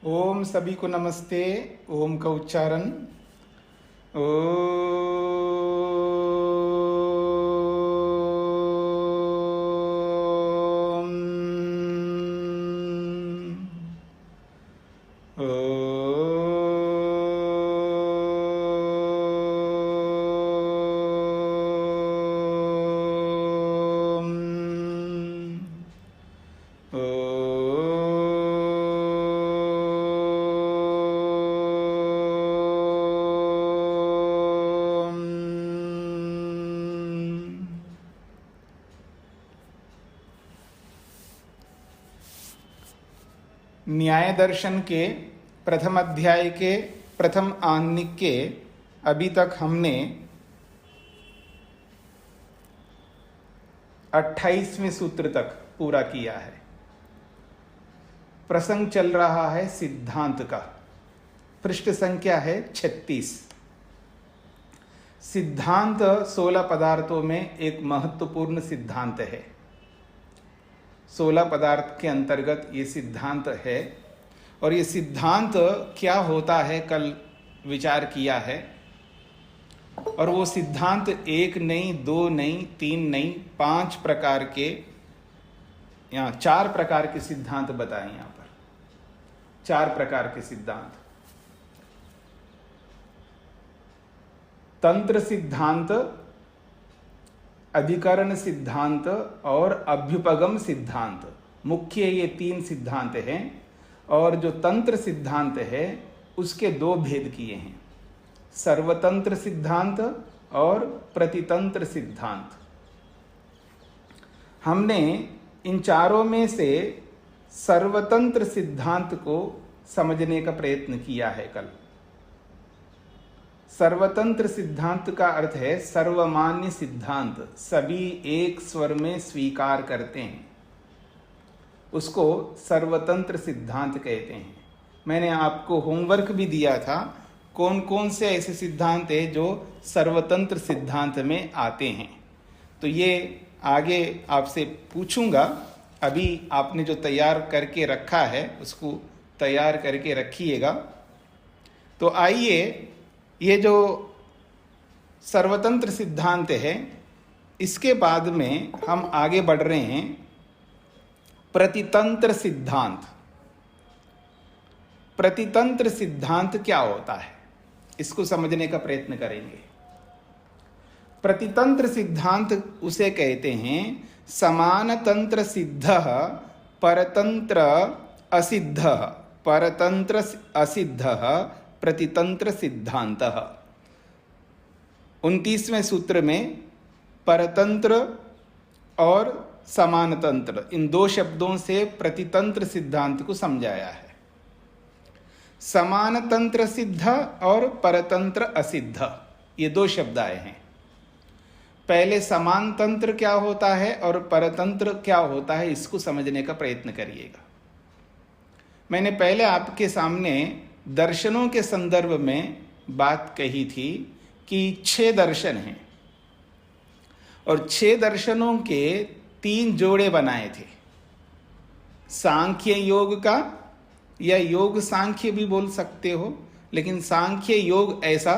ओम सभी को नमस्ते। ओम का उच्चारण ओम। न्याय दर्शन के प्रथम अध्याय के प्रथम आह्निक के अभी तक हमने 28वें सूत्र तक पूरा किया है। प्रसंग चल रहा है सिद्धांत का। पृष्ठ संख्या है 36। सिद्धांत 16 पदार्थों में एक महत्वपूर्ण सिद्धांत है। 16 पदार्थ के अंतर्गत ये सिद्धांत है और ये सिद्धांत क्या होता है कल विचार किया है। और वो सिद्धांत एक नहीं, दो नहीं, तीन नहीं, 5 प्रकार के, यहाँ 4 प्रकार के सिद्धांत बताए। यहाँ पर 4 प्रकार के सिद्धांत: तंत्र सिद्धांत, अधिकरण सिद्धांत और अभ्युपगम सिद्धांत। मुख्य ये 3 सिद्धांत हैं और जो तंत्र सिद्धांत है उसके 2 भेद किए हैं: सर्वतंत्र सिद्धांत और प्रतितंत्र सिद्धांत। हमने इन चारों में से सर्वतंत्र सिद्धांत को समझने का प्रयत्न किया है कल। सर्वतंत्र सिद्धांत का अर्थ है सर्वमान्य सिद्धांत, सभी एक स्वर में स्वीकार करते हैं, उसको सर्वतंत्र सिद्धांत कहते हैं। मैंने आपको होमवर्क भी दिया था कौन कौन से ऐसे सिद्धांत हैं जो सर्वतंत्र सिद्धांत में आते हैं। तो ये आगे आपसे पूछूंगा। अभी आपने जो तैयार करके रखा है उसको तैयार करके रखिएगा। तो आइए, ये जो सर्वतंत्र सिद्धांत है इसके बाद में हम आगे बढ़ रहे हैं प्रतितंत्र सिद्धांत। प्रतितंत्र सिद्धांत क्या होता है इसको समझने का प्रयत्न करेंगे। प्रतितंत्र सिद्धांत उसे कहते हैं समान तंत्र सिद्ध परतंत्र असिद्ध, परतंत्र असिद्ध प्रतितंत्र सिद्धांत। 29वें सूत्र में परतंत्र और समान तंत्र, इन 2 शब्दों से प्रतितंत्र सिद्धांत को समझाया है। समान तंत्र सिद्ध और परतंत्र असिद्ध, ये 2 शब्द आए हैं। पहले समान तंत्र क्या होता है और परतंत्र क्या होता है इसको समझने का प्रयत्न करिएगा। मैंने पहले आपके सामने दर्शनों के संदर्भ में बात कही थी कि 6 दर्शन हैं और 6 दर्शनों के 3 जोड़े बनाए थे। सांख्य योग का, या योग सांख्य भी बोल सकते हो, लेकिन सांख्य योग ऐसा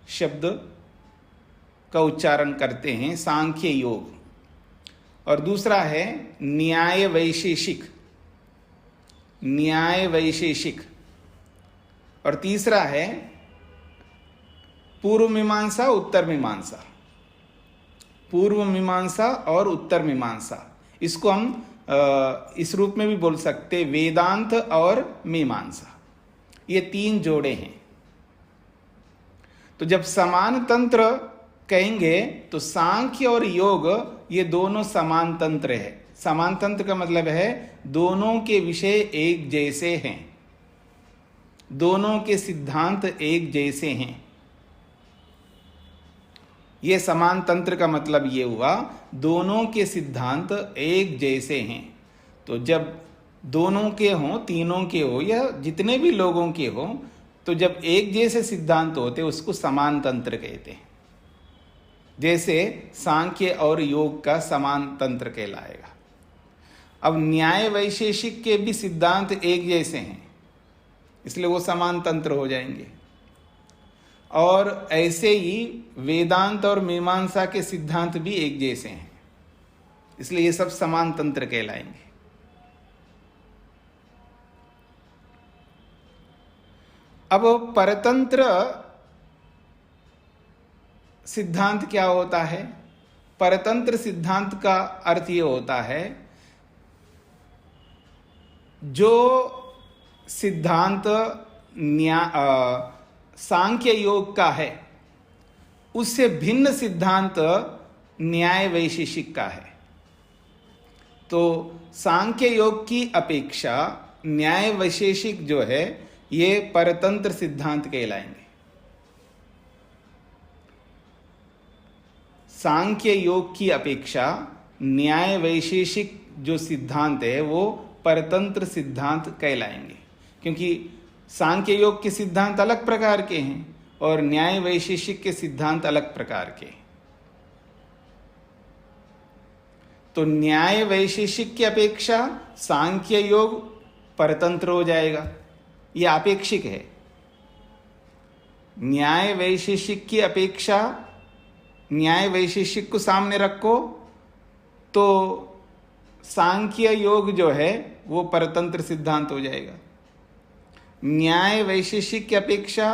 शब्द का उच्चारण करते हैं, सांख्य योग। और दूसरा है न्याय वैशेषिक, न्याय वैशेषिक। और तीसरा है पूर्व मीमांसा उत्तर मीमांसा, पूर्व मीमांसा और उत्तर मीमांसा। इसको हम इस रूप में भी बोल सकते वेदांत और मीमांसा। ये 3 जोड़े हैं। तो जब समान तंत्र कहेंगे तो सांख्य और योग ये दोनों समान तंत्र है। समान तंत्र का मतलब है दोनों के विषय एक जैसे हैं, दोनों के सिद्धांत एक जैसे हैं। ये समान तंत्र का मतलब ये हुआ दोनों के सिद्धांत एक जैसे हैं। तो जब दोनों के हों, तीनों के हो या जितने भी लोगों के हो, तो जब एक जैसे सिद्धांत होते उसको समान तंत्र कहते हैं। जैसे सांख्य और योग का समान तंत्र कहलाएगा। अब न्याय वैशेषिक के भी सिद्धांत एक जैसे हैं, इसलिए वो समान तंत्र हो जाएंगे। और ऐसे ही वेदांत और मीमांसा के सिद्धांत भी एक जैसे हैं, इसलिए ये सब समान तंत्र कहलाएंगे। अब परतंत्र सिद्धांत क्या होता है? परतंत्र सिद्धांत का अर्थ ये होता है, जो सिद्धांत सांख्य योग का है उससे भिन्न सिद्धांत न्याय वैशेषिक का है। तो सांख्य योग की अपेक्षा न्याय वैशेषिक जो है ये परतंत्र सिद्धांत कहलाएंगे। सांख्य योग की अपेक्षा न्याय वैशेषिक जो सिद्धांत है वो परतंत्र सिद्धांत कहलाएंगे, क्योंकि सांख्य योग के सिद्धांत अलग प्रकार के हैं और न्याय वैशेषिक के सिद्धांत अलग प्रकार के। तो न्याय वैशेषिक की अपेक्षा सांख्य योग परतंत्र हो जाएगा, यह आपेक्षिक है। न्याय वैशेषिक की अपेक्षा न्याय वैशेषिक को सामने रखो तो सांख्य योग जो है वो परतंत्र सिद्धांत हो जाएगा। न्याय वैशेषिक की अपेक्षा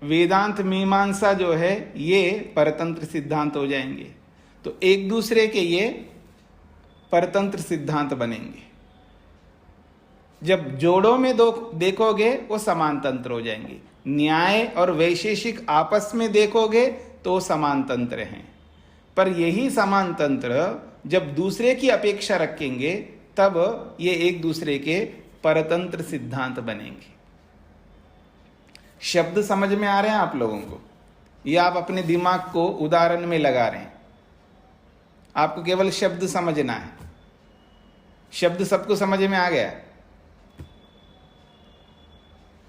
वेदांत मीमांसा जो है ये परतंत्र सिद्धांत हो जाएंगे। तो एक दूसरे के ये परतंत्र सिद्धांत बनेंगे। जब जोड़ों में दो देखोगे वो समान तंत्र हो जाएंगे। न्याय और वैशेषिक आपस में देखोगे तो समान तंत्र हैं, पर यही समान तंत्र जब दूसरे की अपेक्षा रखेंगे तब ये एक दूसरे के परतंत्र सिद्धांत बनेंगे। शब्द समझ में आ रहे हैं आप लोगों को, या आप अपने दिमाग को उदाहरण में लगा रहे हैं? आपको केवल शब्द समझना है। शब्द सबको समझ में आ गया?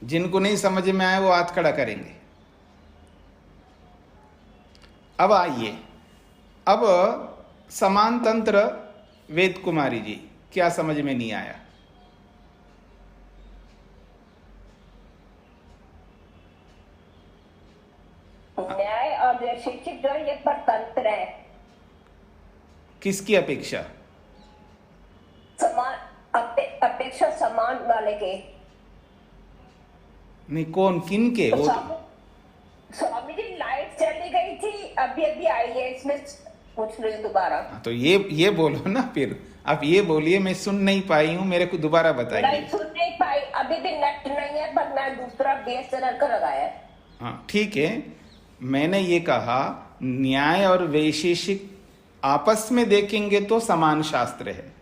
जिनको नहीं समझ में आए वो हाथ खड़ा करेंगे। अब आइए, अब समान तंत्र वेद कुमारी जी क्या समझ में नहीं आया? न्याय और वैशेषिक जो ये परतंत्र है। किसकी अपेक्षा? समान अपेक्षा समान वाले के। नहीं, कौन, किन के? तो वो स्वामी जी लाइट चली गई थी, अभी अभी आई है, इसमें पूछ रही हूँ दोबारा। तो ये बोलो ना, फिर आप ये बोलिए। मैं सुन नहीं पाई हूँ, मेरे को दोबारा बताइए। नहीं सुन नहीं पाई, अभी भी नेट नहीं है, पर मैं दूसरा BSNL का लगाया है। हाँ ठीक है, मैंने ये कहा न्याय और वैशेषिक आपस में देखेंगे तो समान शास्त्र है,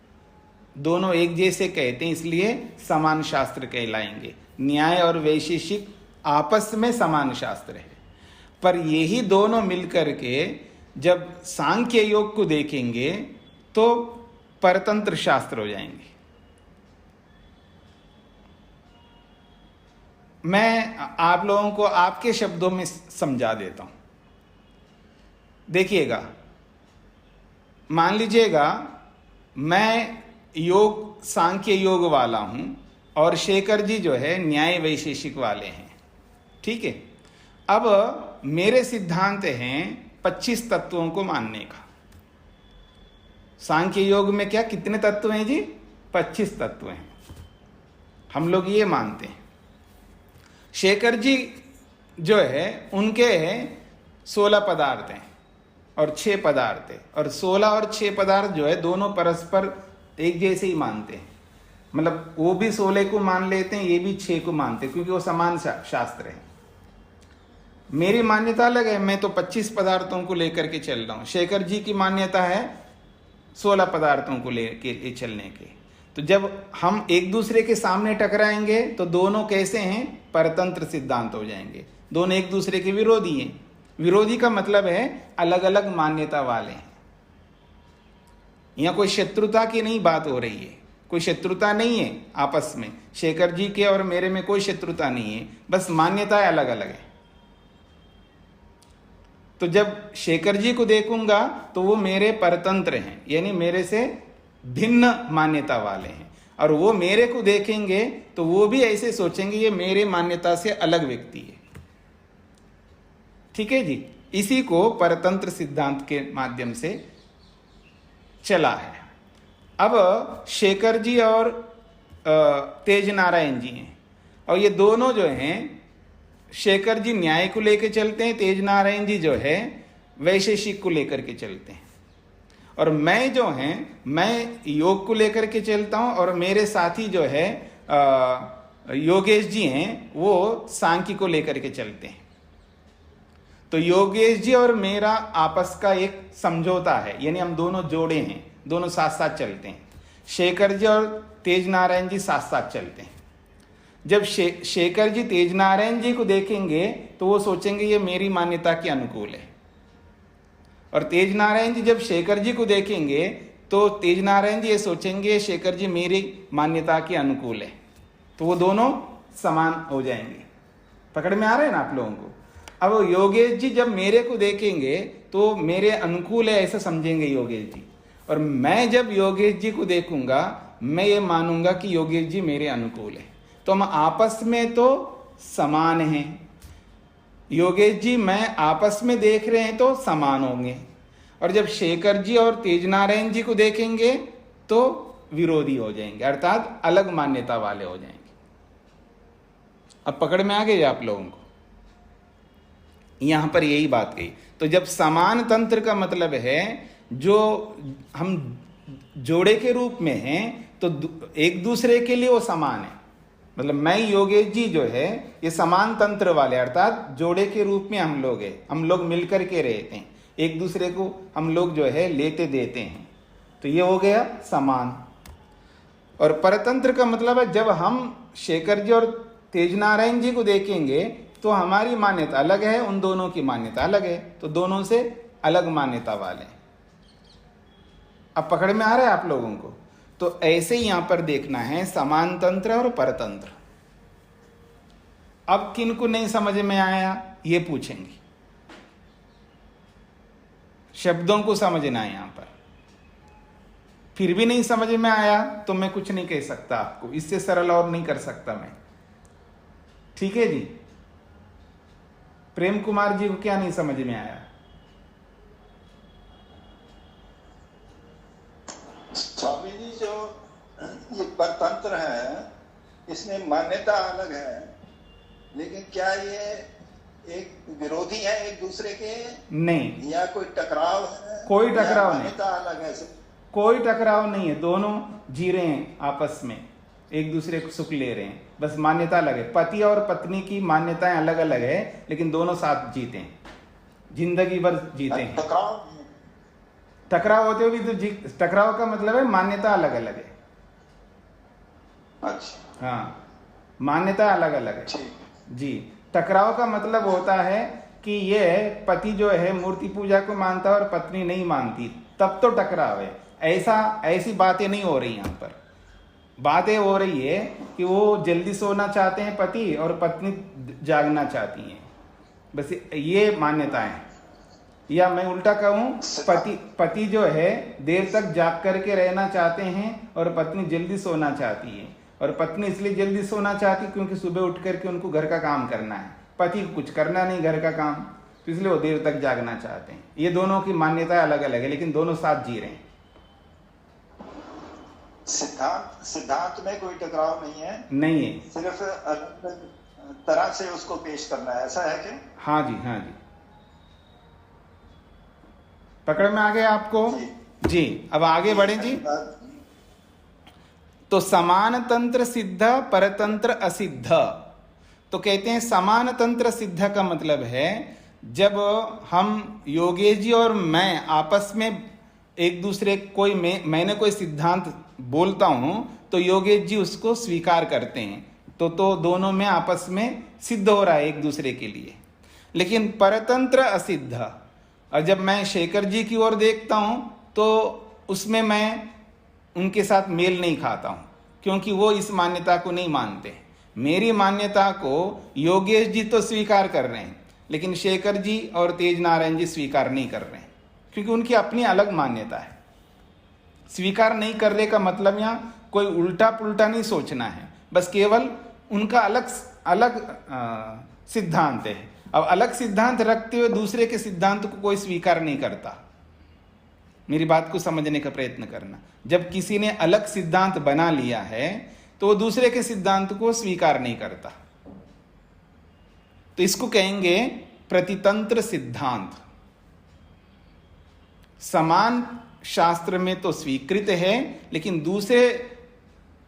दोनों एक जैसे कहते हैं इसलिए समान शास्त्र कहलाएंगे। न्याय और वैशेषिक आपस में समान शास्त्र है, पर यही दोनों मिलकर के जब सांख्य योग को देखेंगे तो परतंत्र शास्त्र हो जाएंगे। मैं आप लोगों को आपके शब्दों में समझा देता हूं। देखिएगा, मान लीजिएगा मैं योग सांख्य योग वाला हूं और शेखर जी जो है न्याय वैशेषिक वाले हैं, ठीक है। अब मेरे सिद्धांत हैं 25 तत्वों को मानने का। सांख्य योग में क्या कितने तत्व हैं जी? 25 तत्व हैं, हम लोग ये मानते हैं। शेखर जी जो है उनके हैं 16 पदार्थ हैं और 6 पदार्थ है, और 16 और 6 पदार्थ जो है दोनों परस्पर एक जैसे ही मानते हैं। मतलब वो भी 16 को मान लेते हैं, ये भी 6 को मानते हैं, क्योंकि वो समान शास्त्र है। मेरी मान्यता अलग है, मैं तो 25 पदार्थों को लेकर के चल रहा हूं। शेखर जी की मान्यता है 16 पदार्थों को लेकर चलने के। तो जब हम एक दूसरे के सामने टकराएंगे तो दोनों कैसे हैं? परतंत्र सिद्धांत हो जाएंगे। दोनों एक दूसरे के विरोधी हैं। विरोधी का मतलब है अलग अलग मान्यता वाले हैं। यहां कोई शत्रुता की नहीं बात हो रही है, कोई शत्रुता नहीं है आपस में। शेखर जी के और मेरे में कोई शत्रुता नहीं है, बस मान्यताएं अलग अलग है। तो जब शेखर जी को देखूंगा तो वो मेरे परतंत्र हैं, यानी मेरे से भिन्न मान्यता वाले हैं। और वो मेरे को देखेंगे तो वो भी ऐसे सोचेंगे ये मेरे मान्यता से अलग व्यक्ति है। ठीक है जी, इसी को परतंत्र सिद्धांत के माध्यम से चला है। अब शेखर जी और तेज नारायण जी हैं, और ये दोनों जो हैं, शेखर जी न्याय को लेकर चलते हैं, तेज नारायण जी जो है वैशेषिक को लेकर के चलते हैं, और मैं जो हैं मैं योग को लेकर के चलता हूं, और मेरे साथी जो है योगेश जी हैं वो सांख्य को लेकर के चलते हैं। तो योगेश जी और मेरा आपस का एक समझौता है, यानी हम दोनों जोड़े हैं, दोनों साथ साथ चलते हैं। शेखर जी और तेज नारायण जी साथ साथ चलते हैं। जब शेखर जी तेज नारायण जी को देखेंगे तो वो सोचेंगे ये मेरी मान्यता के अनुकूल है, और तेज नारायण जी जब शेखर जी को देखेंगे तो तेज नारायण जी ये सोचेंगे शेखर जी मेरी मान्यता के अनुकूल है, तो वो दोनों समान हो जाएंगे। पकड़ में आ रहे हैं ना आप लोगों को? अब योगेश जी जब मेरे को देखेंगे तो मेरे अनुकूल है ऐसा समझेंगे योगेश जी, और मैं जब योगेश जी को देखूंगा मैं ये मानूंगा कि योगेश जी मेरे अनुकूल है, तो हम आपस में तो समान हैं। योगेश जी मैं आपस में देख रहे हैं तो समान होंगे, और जब शेखर जी और तेज नारायण जी को देखेंगे तो विरोधी हो जाएंगे, अर्थात अलग मान्यता वाले हो जाएंगे। अब पकड़ में आ गए आप लोगों को? यहां पर यही बात कही। तो जब समान तंत्र का मतलब है जो हम जोड़े के रूप में हैं तो एक दूसरे के लिए वो समान है, मतलब मैं योगेश जी जो है ये समान तंत्र वाले, अर्थात जोड़े के रूप में हम लोग हैं, हम लोग मिलकर के रहते हैं, एक दूसरे को हम लोग जो है लेते देते हैं, तो ये हो गया समान। और परतंत्र का मतलब है जब हम शेखर जी और तेज नारायण जी को देखेंगे तो हमारी मान्यता अलग है, उन दोनों की मान्यता अलग है, तो दोनों से अलग मान्यता वाले। अब पकड़ में आ रहा है आप लोगों को? तो ऐसे ही यहां पर देखना है समान तंत्र और परतंत्र। अब किन को नहीं समझ में आया ये पूछेंगे, शब्दों को समझना है यहां पर। फिर भी नहीं समझ में आया तो मैं कुछ नहीं कह सकता आपको, इससे सरल और नहीं कर सकता मैं। ठीक है जी? प्रेम कुमार जी को क्या नहीं समझ में आया? स्वामी जी जो ये परतंत्र है इसमें मान्यता अलग है, लेकिन क्या ये एक विरोधी है एक दूसरे के? नहीं, या कोई टकराव है? कोई टकराव नहीं, मान्यता अलग है, कोई टकराव नहीं है, दोनों जी रहे हैं आपस में, एक दूसरे को सुख ले रहे हैं, बस मान्यता अलग है। पति और पत्नी की मान्यताएं अलग अलग है, लेकिन दोनों साथ जीते हैं, जिंदगी भर जीते हैं। टकराव होते हुए भी तो टकराव का मतलब है मान्यता अलग अलग है। अच्छा, हाँ, मान्यता अलग अलग है जी। टकराव का मतलब होता है कि ये पति जो है मूर्ति पूजा को मानता है और पत्नी नहीं मानती, तब तो टकराव है। ऐसी बातें नहीं हो रही यहाँ पर। बातें हो रही है कि वो जल्दी सोना चाहते हैं पति और पत्नी जागना चाहती हैं, बस ये मान्यताएं। या मैं उल्टा कहूं, पति जो है देर तक जाग करके रहना चाहते हैं और पत्नी जल्दी सोना चाहती है, और पत्नी इसलिए जल्दी सोना चाहती क्योंकि सुबह उठ करके उनको घर का काम करना है, पति को कुछ करना नहीं घर का काम, तो इसलिए वो देर तक जागना चाहते हैं। ये दोनों की मान्यताएं अलग अलग है, लेकिन दोनों साथ जी रहे हैं। सिद्धांत में कोई टकराव नहीं है? नहीं है, सिर्फ तरह से उसको पेश करना है, ऐसा है क्या? हाँ जी, हाँ जी, पकड़ में आ गया आपको जी। अब आगे बढ़े जी। तो समान तंत्र सिद्ध, परतंत्र असिद्ध। तो कहते हैं समान तंत्र सिद्ध का मतलब है जब हम योगेश जी और मैं आपस में एक दूसरे मैंने कोई सिद्धांत बोलता हूं तो योगेश जी उसको स्वीकार करते हैं, तो दोनों में आपस में सिद्ध हो रहा है एक दूसरे के लिए। लेकिन परतंत्र असिद्ध, और जब मैं शेखर जी की ओर देखता हूं तो उसमें मैं उनके साथ मेल नहीं खाता हूं, क्योंकि वो इस मान्यता को नहीं मानते। मेरी मान्यता को योगेश जी तो स्वीकार कर रहे हैं, लेकिन शेखर जी और तेज नारायण जी स्वीकार नहीं कर रहे हैं, क्योंकि उनकी अपनी अलग मान्यता है। स्वीकार नहीं करने का मतलब यहाँ कोई उल्टा पुल्टा नहीं सोचना है, बस केवल उनका अलग अलग सिद्धांत है। अब अलग सिद्धांत रखते हुए दूसरे के सिद्धांत को कोई स्वीकार नहीं करता। मेरी बात को समझने का प्रयत्न करना। जब किसी ने अलग सिद्धांत बना लिया है तो वो दूसरे के सिद्धांत को स्वीकार नहीं करता, तो इसको कहेंगे प्रतितंत्र सिद्धांत। समान शास्त्र में तो स्वीकृत है, लेकिन दूसरे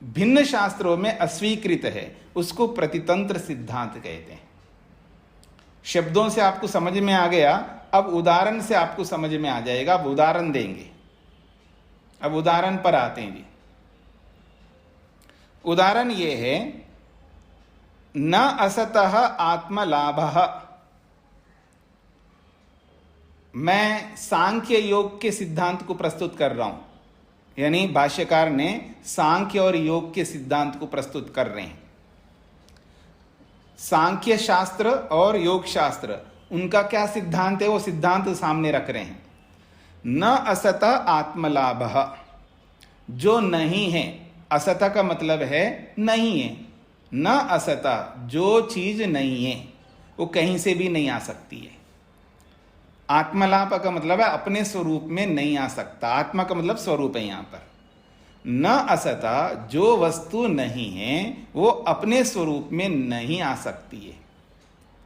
भिन्न शास्त्रों में अस्वीकृत है, उसको प्रतितंत्र सिद्धांत कहते हैं। शब्दों से आपको समझ में आ गया, अब उदाहरण से आपको समझ में आ जाएगा। अब उदाहरण देंगे। अब उदाहरण पर आते हैं जी। उदाहरण ये है, न असतः आत्मलाभः। मैं सांख्य योग के सिद्धांत को प्रस्तुत कर रहा हूं, यानी भाष्यकार ने सांख्य और योग के सिद्धांत को प्रस्तुत कर रहे हैं। सांख्य शास्त्र और योग शास्त्र, उनका क्या सिद्धांत है, वो सिद्धांत सामने रख रहे हैं। न असतः आत्मलाभः, जो नहीं है, असतः का मतलब है नहीं है, न असतः, जो चीज नहीं है वो कहीं से भी नहीं आ सकती है। आत्मलाभ का मतलब है अपने स्वरूप में नहीं आ सकता। आत्मा का मतलब स्वरूप है यहां पर। न असतः, जो वस्तु नहीं है वो अपने स्वरूप में नहीं आ सकती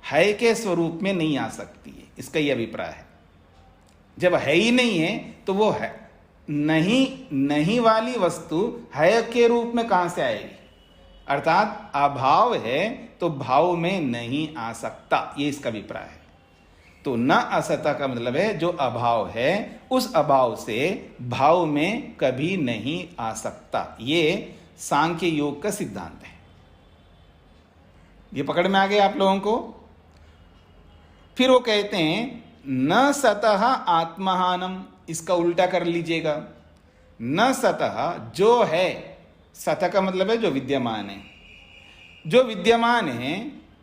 है के स्वरूप में नहीं आ सकती है, इसका यह अभिप्राय है। जब है ही नहीं है तो वो है नहीं वाली वस्तु है के रूप में कहां से आएगी? अर्थात अभाव है तो भाव में नहीं आ सकता, ये इसका अभिप्राय है। तो न असतः का मतलब है जो अभाव है उस अभाव से भाव में कभी नहीं आ सकता। ये सांख्य योग का सिद्धांत है। ये पकड़ में आ गया आप लोगों को? फिर वो कहते हैं न सतः आत्महानम, इसका उल्टा कर लीजिएगा। न सतः, जो है, सतः का मतलब है जो विद्यमान है, जो विद्यमान है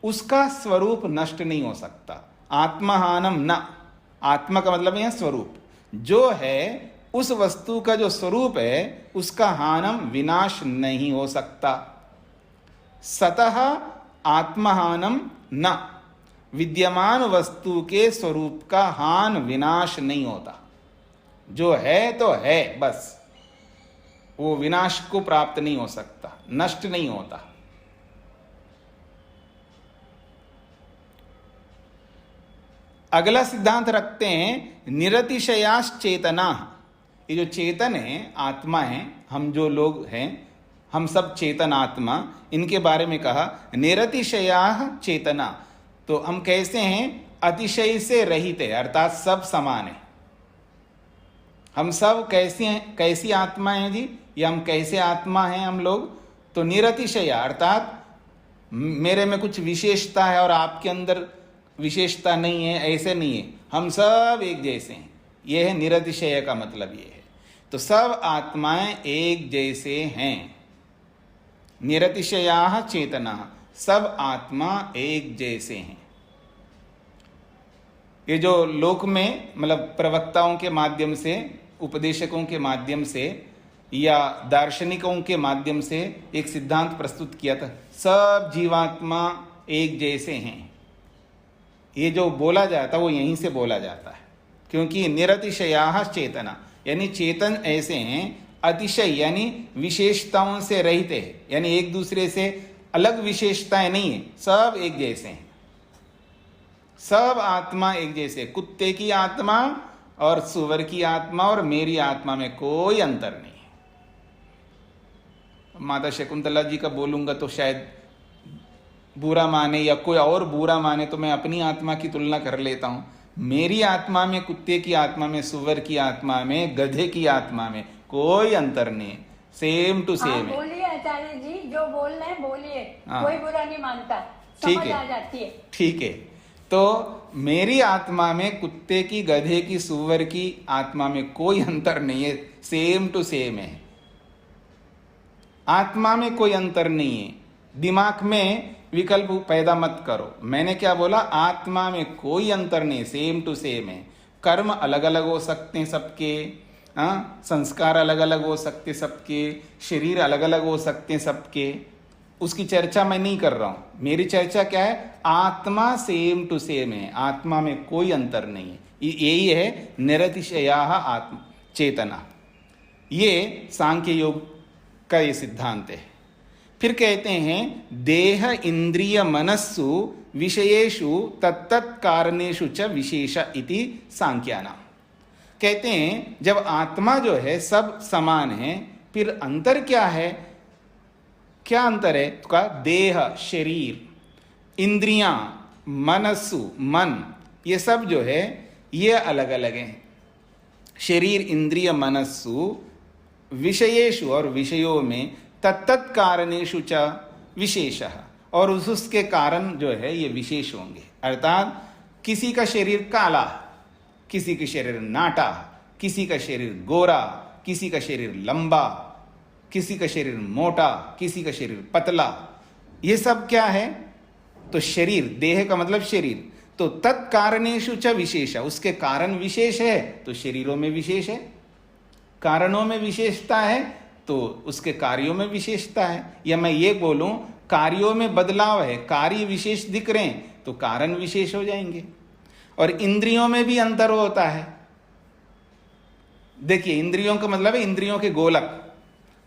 उसका स्वरूप नष्ट नहीं हो सकता। आत्महानम न, आत्मा का मतलब है स्वरूप, जो है उस वस्तु का जो स्वरूप है उसका हानम, विनाश नहीं हो सकता। सतः आत्महानम न, विद्यमान वस्तु के स्वरूप का हान, विनाश नहीं होता। जो है तो है बस, वो विनाश को प्राप्त नहीं हो सकता, नष्ट नहीं होता। अगला सिद्धांत रखते हैं निरतिशयाश्च चेतना। ये जो चेतन है, आत्मा है, हम जो लोग हैं हम सब चेतन आत्मा, इनके बारे में कहा निरतिशयाः चेतना। तो हम कैसे हैं? अतिशय से रहित है, अर्थात सब समान है। हम सब कैसे हैं? कैसी आत्मा है जी? या हम कैसे आत्मा हैं हम लोग? तो निरतिशय अर्थात मेरे में कुछ विशेषता है और आपके अंदर विशेषता नहीं है, ऐसे नहीं है, हम सब एक जैसे हैं। यह है निरतिशय का मतलब, ये है। तो सब आत्माएं एक जैसे हैं। निरतिशयाः चेतना, सब आत्मा एक जैसे हैं। ये जो लोक में मतलब प्रवक्ताओं के माध्यम से, उपदेशकों के माध्यम से या दार्शनिकों के माध्यम से एक सिद्धांत प्रस्तुत किया था, सब जीवात्मा एक जैसे हैं। ये जो बोला जाता है वो यहीं से बोला जाता है, क्योंकि निरतिशयाः चेतना यानी चेतन ऐसे हैं, अतिशय यानी विशेषताओं से रहित है, यानी एक दूसरे से अलग विशेषताएं नहीं है, सब एक जैसे हैं। सब आत्मा एक जैसे, कुत्ते की आत्मा और सुअर की आत्मा और मेरी आत्मा में कोई अंतर नहीं है। माता शकुंतला जी का बोलूंगा तो शायद बुरा माने या कोई और बुरा माने, तो मैं अपनी आत्मा की तुलना कर लेता हूं। मेरी आत्मा में, कुत्ते की आत्मा में, सुअर की आत्मा में, गधे की आत्मा में कोई अंतर नहीं है, सेम टू सेम है। बोलिए आचार्य जी, जो बोल रहे हैं बोलिए, कोई बुरा नहीं मानता, ठीक समझ आ जाती है। ठीक है। तो मेरी आत्मा में कुत्ते की, गधे की, सुअर की आत्मा में कोई अंतर नहीं है, सेम टू सेम है। आत्मा में कोई अंतर नहीं है। दिमाग में विकल्प पैदा मत करो। मैंने क्या बोला? आत्मा में कोई अंतर नहीं, सेम टू सेम है। कर्म अलग अलग हो सकते हैं सबके, हाँ, संस्कार अलग अलग हो सकते सबके, शरीर अलग अलग हो सकते हैं सबके, उसकी चर्चा मैं नहीं कर रहा हूं। मेरी चर्चा क्या है, आत्मा सेम टू सेम है, आत्मा में कोई अंतर नहीं है। यही है निरतिशया आत्म चेतना, ये सांख्य योग का ये सिद्धांत है। फिर कहते हैं देह इंद्रिय मनस्सु विषयेषु तत्तत् कारणेषु च विशेष इति सांख्यानाम। कहते हैं जब आत्मा जो है सब समान है, फिर अंतर क्या है? क्या अंतर है? तो का देह शरीर, इंद्रियां, मनस्सु मन, ये सब जो है ये अलग अलग हैं। शरीर इंद्रिय मनस्सु विषयेषु और विषयों में, तत्तत् कारणेषु च विशेषः, और उसके कारण जो है ये विशेष होंगे। अर्थात किसी का शरीर काला, किसी का शरीर नाटा, किसी का शरीर गोरा, किसी का शरीर लंबा, किसी का शरीर मोटा, किसी का शरीर पतला, ये सब क्या है? तो शरीर, देह का मतलब शरीर, तो तत्कारणेषु च विशेष, उसके कारण विशेष है, तो शरीरों में विशेष है। कारणों में विशेषता है तो उसके कार्यों में विशेषता है। या मैं ये बोलूं कार्यों में बदलाव है, कार्य विशेष दिख रहे हैं तो कारण विशेष हो जाएंगे। और इंद्रियों में भी अंतर होता है। देखिए इंद्रियों का मतलब है इंद्रियों के गोलक।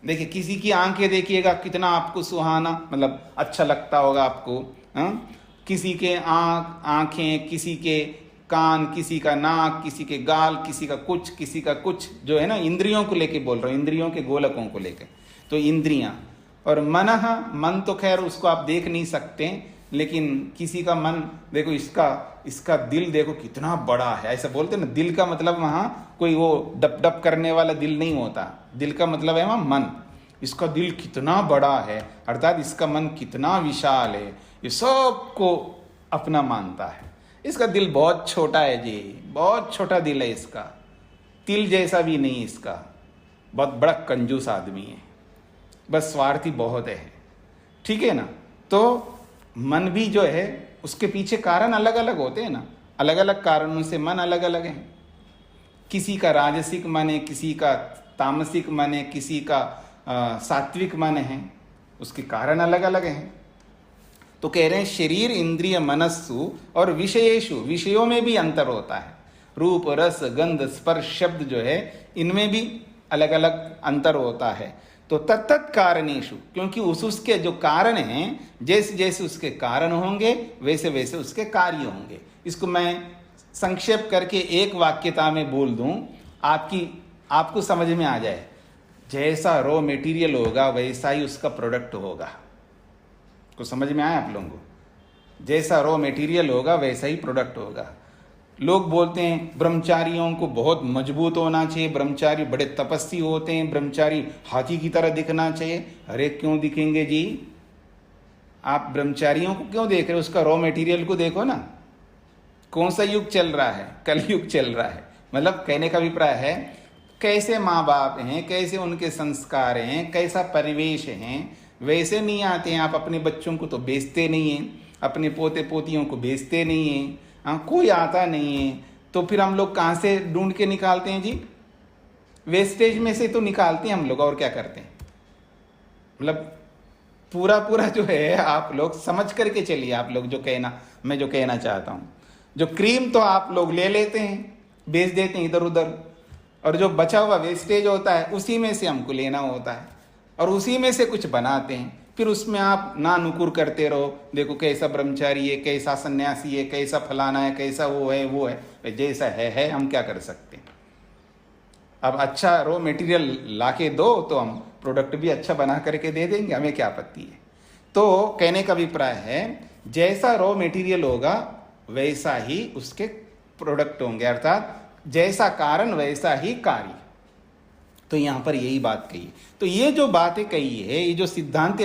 देखिए किसी की आंखें देखिएगा कितना आपको सुहाना, मतलब अच्छा लगता होगा आपको, हाँ? किसी के आंखें, किसी के कान, किसी का नाक, किसी के गाल, किसी का कुछ जो है ना, इंद्रियों को लेके बोल रहा हूं, इंद्रियों के गोलकों को लेकर। तो इंद्रियां और मन तो खैर उसको आप देख नहीं सकते, लेकिन किसी का मन देखो, इसका दिल देखो कितना बड़ा है, ऐसा बोलते ना। दिल का मतलब वहां कोई वो डप डप करने वाला दिल नहीं होता, दिल का मतलब है वहां मन। इसका दिल कितना बड़ा है, अर्थात इसका मन कितना विशाल है, ये सबको अपना मानता है। इसका दिल बहुत छोटा है जी, बहुत छोटा दिल है इसका, तिल जैसा भी नहीं इसका, बहुत बड़ा कंजूस आदमी है, बस स्वार्थी बहुत है, ठीक है ना। तो मन भी जो है उसके पीछे कारण अलग अलग होते हैं ना, अलग अलग कारणों से मन अलग अलग है। किसी का राजसिक मन है, किसी का तामसिक मन है, किसी का सात्विक मन है, उसके कारण अलग अलग हैं। तो कह रहे हैं शरीर इंद्रिय मनस्सु और विषयेषु, विषयों में भी अंतर होता है। रूप रस गंध स्पर्श शब्द जो है इनमें भी अलग अलग अंतर होता है। तो तत्तत् कारणेषु, क्योंकि उसके जो कारण हैं, जैसे जैसे उसके कारण होंगे वैसे वैसे उसके कार्य होंगे। इसको मैं संक्षेप करके एक वाक्यता में बोल दूं, आपको समझ में आ जाए। जैसा रॉ मटेरियल होगा वैसा ही उसका प्रोडक्ट होगा। को समझ में आया आप लोगों को? जैसा रॉ मटेरियल होगा वैसा ही प्रोडक्ट होगा। लोग बोलते हैं ब्रह्मचारियों को बहुत मजबूत होना चाहिए, ब्रह्मचारी बड़े तपस्वी होते हैं, ब्रह्मचारी हाथी की तरह दिखना चाहिए। अरे क्यों दिखेंगे जी? आप ब्रह्मचारियों को क्यों देख रहे हो? उसका रॉ मटेरियल को देखो ना। कौन सा युग चल रहा है? कलयुग चल रहा है। मतलब कहने का अभिप्राय है कैसे माँ बाप हैं, कैसे उनके संस्कार हैं, कैसा परिवेश है, वैसे नहीं आते हैं। आप अपने बच्चों को तो बेचते नहीं हैं, अपने पोते पोतियों को बेचते नहीं हैं, हाँ, कोई आता नहीं है। तो फिर हम लोग कहाँ से ढूंढ के निकालते हैं जी? वेस्टेज में से तो निकालते हैं हम लोग, और क्या करते हैं? मतलब पूरा जो है आप लोग समझ करके चलिए। आप लोग मैं जो कहना चाहता हूँ, जो क्रीम तो आप लोग ले लेते हैं, बेच देते हैं इधर उधर, और जो बचा हुआ वेस्टेज होता है उसी में से हमको लेना होता है और उसी में से कुछ बनाते हैं। फिर उसमें आप ना नुकुर करते रहो, देखो कैसा ब्रह्मचारी है, कैसा सन्यासी है, कैसा फलाना है, कैसा वो है। जैसा है, हम क्या कर सकते हैं? अब अच्छा रॉ मटेरियल लाके दो तो हम प्रोडक्ट भी अच्छा बना करके दे देंगे, हमें क्या आपत्ति है। तो कहने का अभिप्राय है जैसा रॉ मटेरियल होगा वैसा ही उसके प्रोडक्ट होंगे, अर्थात जैसा कारण वैसा ही कार्य। तो यहां पर यही बात कही। तो ये जो बातें कही है, ये जो सिद्धांत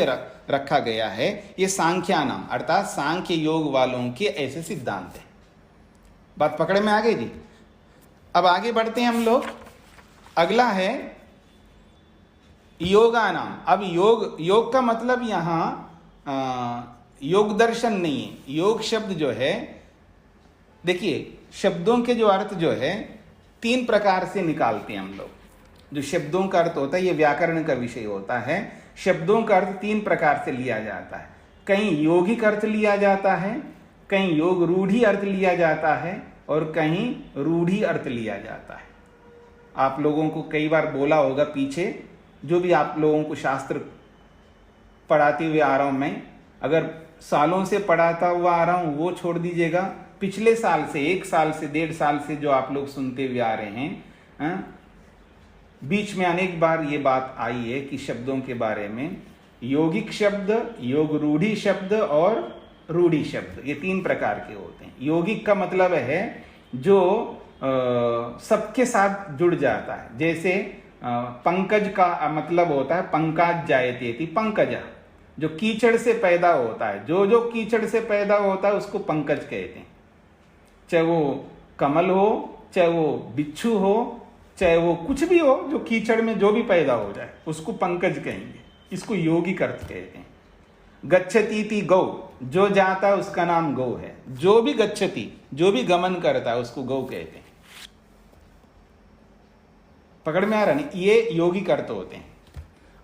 रखा गया है, ये सांख्यानाम अर्थात सांख्य योग वालों के ऐसे सिद्धांत है। बात पकड़ में आ गई जी? अब आगे बढ़ते हैं हम लोग। अगला है योगानाम। अब योग का मतलब यहां योग दर्शन नहीं है। योग शब्द जो है, देखिए शब्दों के जो अर्थ जो है 3 प्रकार से निकालते हैं हम लोग। जो शब्दों का अर्थ होता है ये व्याकरण का विषय होता है। शब्दों का अर्थ 3 प्रकार से लिया जाता है। कहीं यौगिक अर्थ लिया जाता है, कहीं योग रूढ़ी अर्थ लिया जाता है, और कहीं रूढ़ी अर्थ लिया जाता है। आप लोगों को कई बार बोला होगा पीछे, जो भी आप लोगों को शास्त्र पढ़ाते हुए आ रहा हूं मैं, अगर सालों से पढ़ाता हुआ आ रहा हूं वो छोड़ दीजिएगा, पिछले साल से 1 साल से 1.5 साल से जो आप लोग सुनते हुए आ रहे हैं, बीच में अनेक बार ये बात आई है कि शब्दों के बारे में यौगिक शब्द, योग रूढ़ी शब्द और रूढ़ी शब्द, ये 3 प्रकार के होते हैं। यौगिक का मतलब है जो सबके साथ जुड़ जाता है। जैसे पंकज का मतलब होता है पंकज जायते थी, पंकजा, जो कीचड़ से पैदा होता है, जो कीचड़ से पैदा होता है उसको पंकज कहते हैं। चाहे वो कमल हो, चाहे वो बिच्छू हो, चाहे वो कुछ भी हो, जो कीचड़ में जो भी पैदा हो जाए उसको पंकज कहेंगे। इसको यौगिक अर्थ कहते हैं। गच्छति थी गौ, जो जाता है उसका नाम गौ है। जो भी गच्छति, जो भी गमन करता है उसको गौ कहते हैं। पकड़ में आ रहा नहीं? ये यौगिक अर्थ होते हैं।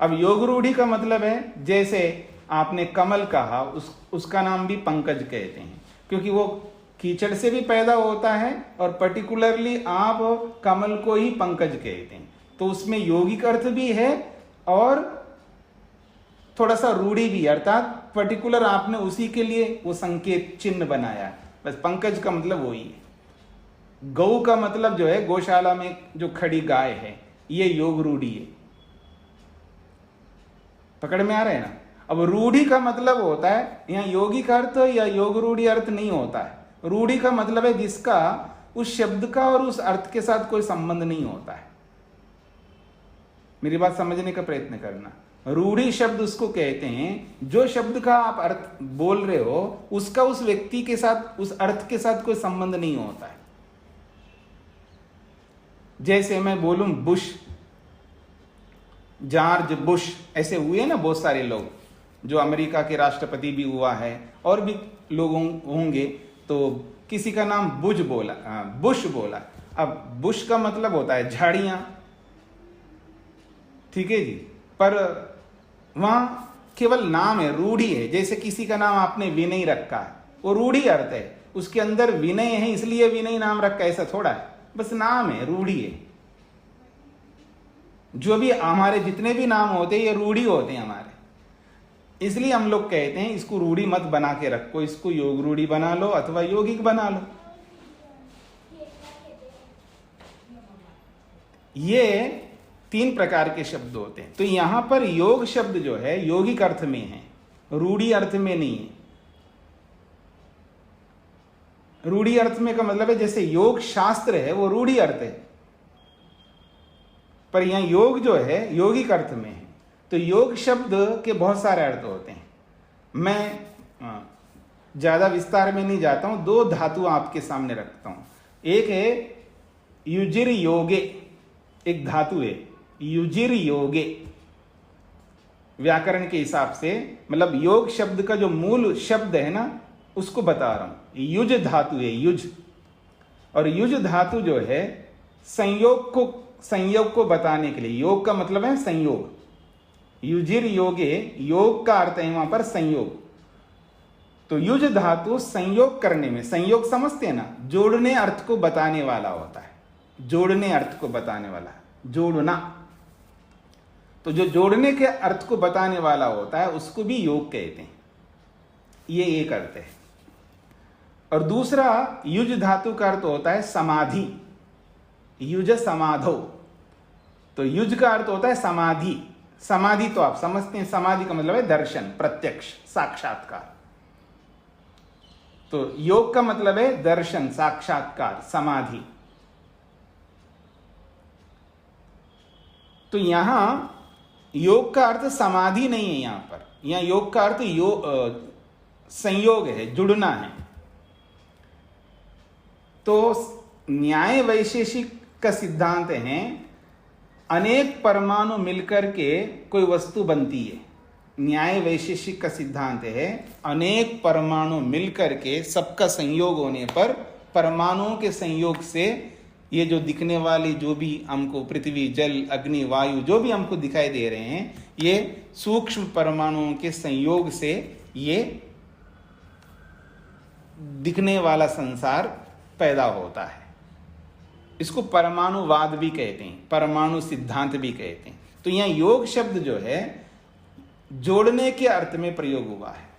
अब योग रूढ़ी का मतलब है, जैसे आपने कमल कहा, उसका नाम भी पंकज कहते हैं, क्योंकि वो कीचड़ से भी पैदा होता है और पर्टिकुलरली आप कमल को ही पंकज कहते हैं। तो उसमें यौगिक अर्थ भी है और थोड़ा सा रूढ़ी भी, अर्थात पर्टिकुलर आपने उसी के लिए वो संकेत चिन्ह बनाया। बस पंकज का मतलब वही है। गौ का मतलब जो है गौशाला में जो खड़ी गाय है, ये योग रूढ़ी है। पकड़ में आ रहे हैं ना? अब रूढ़ी का मतलब होता है, यहाँ यौगिक अर्थ या योग रूढ़ी अर्थ नहीं होता है। रूढ़ी का मतलब है जिसका उस शब्द का और उस अर्थ के साथ कोई संबंध नहीं होता है। मेरी बात समझने का प्रयत्न करना। रूढ़ी शब्द उसको कहते हैं जो शब्द का आप अर्थ बोल रहे हो उसका उस व्यक्ति के साथ, उस अर्थ के साथ कोई संबंध नहीं होता है। जैसे मैं बोलूं बुश, जॉर्ज बुश, ऐसे हुए ना बहुत सारे लोग, जो अमेरिका के राष्ट्रपति भी हुआ है और भी लोग होंगे, तो किसी का नाम बुश बोला, बुश बोला। अब बुश का मतलब होता है झाड़ियां, ठीक है जी, पर वहां केवल नाम है, रूढ़ी है। जैसे किसी का नाम आपने विनय रखा है, वो रूढ़ी अर्थ है, उसके अंदर विनय है इसलिए विनय नाम रखा, ऐसा थोड़ा है, बस नाम है, रूढ़ी है। जो भी हमारे जितने भी नाम होते हैं ये रूढ़ी होते हैं हमारे, इसलिए हम लोग कहते हैं इसको रूढ़ी मत बना के रखो, इसको योग रूढ़ी बना लो अथवा यौगिक बना लो। ये 3 प्रकार के शब्द होते हैं। तो यहां पर योग शब्द जो है यौगिक अर्थ में है, रूढ़ी अर्थ में नहीं है। रूढ़ी अर्थ में का मतलब है जैसे योग शास्त्र है वो रूढ़ी अर्थ है, पर यहां योग जो है यौगिक अर्थ में है। तो योग शब्द के बहुत सारे अर्थ होते हैं। मैं ज्यादा विस्तार में नहीं जाता हूं, 2 धातु आपके सामने रखता हूं। एक है युजिर योगे, एक धातु है युजिर योगे। व्याकरण के हिसाब से मतलब योग शब्द का जो मूल शब्द है ना उसको बता रहा हूं। युज धातु है, युज। और युज धातु जो है संयोग को बताने के लिए, योग का मतलब है संयोग। युजिर योगे, योग का अर्थ है वहां पर संयोग। तो युज धातु संयोग करने में, संयोग समझते हैं ना, जोड़ने अर्थ को बताने वाला होता है, जोड़ने अर्थ को बताने वाला, जोड़ना। तो जो जोड़ने के अर्थ को बताने वाला होता है उसको भी योग कहते हैं। ये एक अर्थ है। और दूसरा युज धातु का अर्थ होता है समाधि, युज समाधो। तो युज का अर्थ होता है समाधि। समाधि तो आप समझते हैं, समाधि का मतलब है दर्शन, प्रत्यक्ष, साक्षात्कार। तो योग का मतलब है दर्शन, साक्षात्कार, समाधि। तो यहां योग का अर्थ समाधि नहीं है, यहां पर यहां योग का अर्थ संयोग है, जुड़ना है। तो न्याय वैशेषिक का सिद्धांत है अनेक परमाणु मिलकर के कोई वस्तु बनती है। न्याय वैशेषिक का सिद्धांत है अनेक परमाणु मिलकर के सबका संयोग होने पर, परमाणुओं के संयोग से ये जो दिखने वाली जो भी हमको पृथ्वी, जल, अग्नि, वायु जो भी हमको दिखाई दे रहे हैं, ये सूक्ष्म परमाणुओं के संयोग से ये दिखने वाला संसार पैदा होता है। इसको परमाणुवाद भी कहते हैं, परमाणु सिद्धांत भी कहते हैं। तो यहाँ योग शब्द जो है जोड़ने के अर्थ में प्रयोग हुआ है।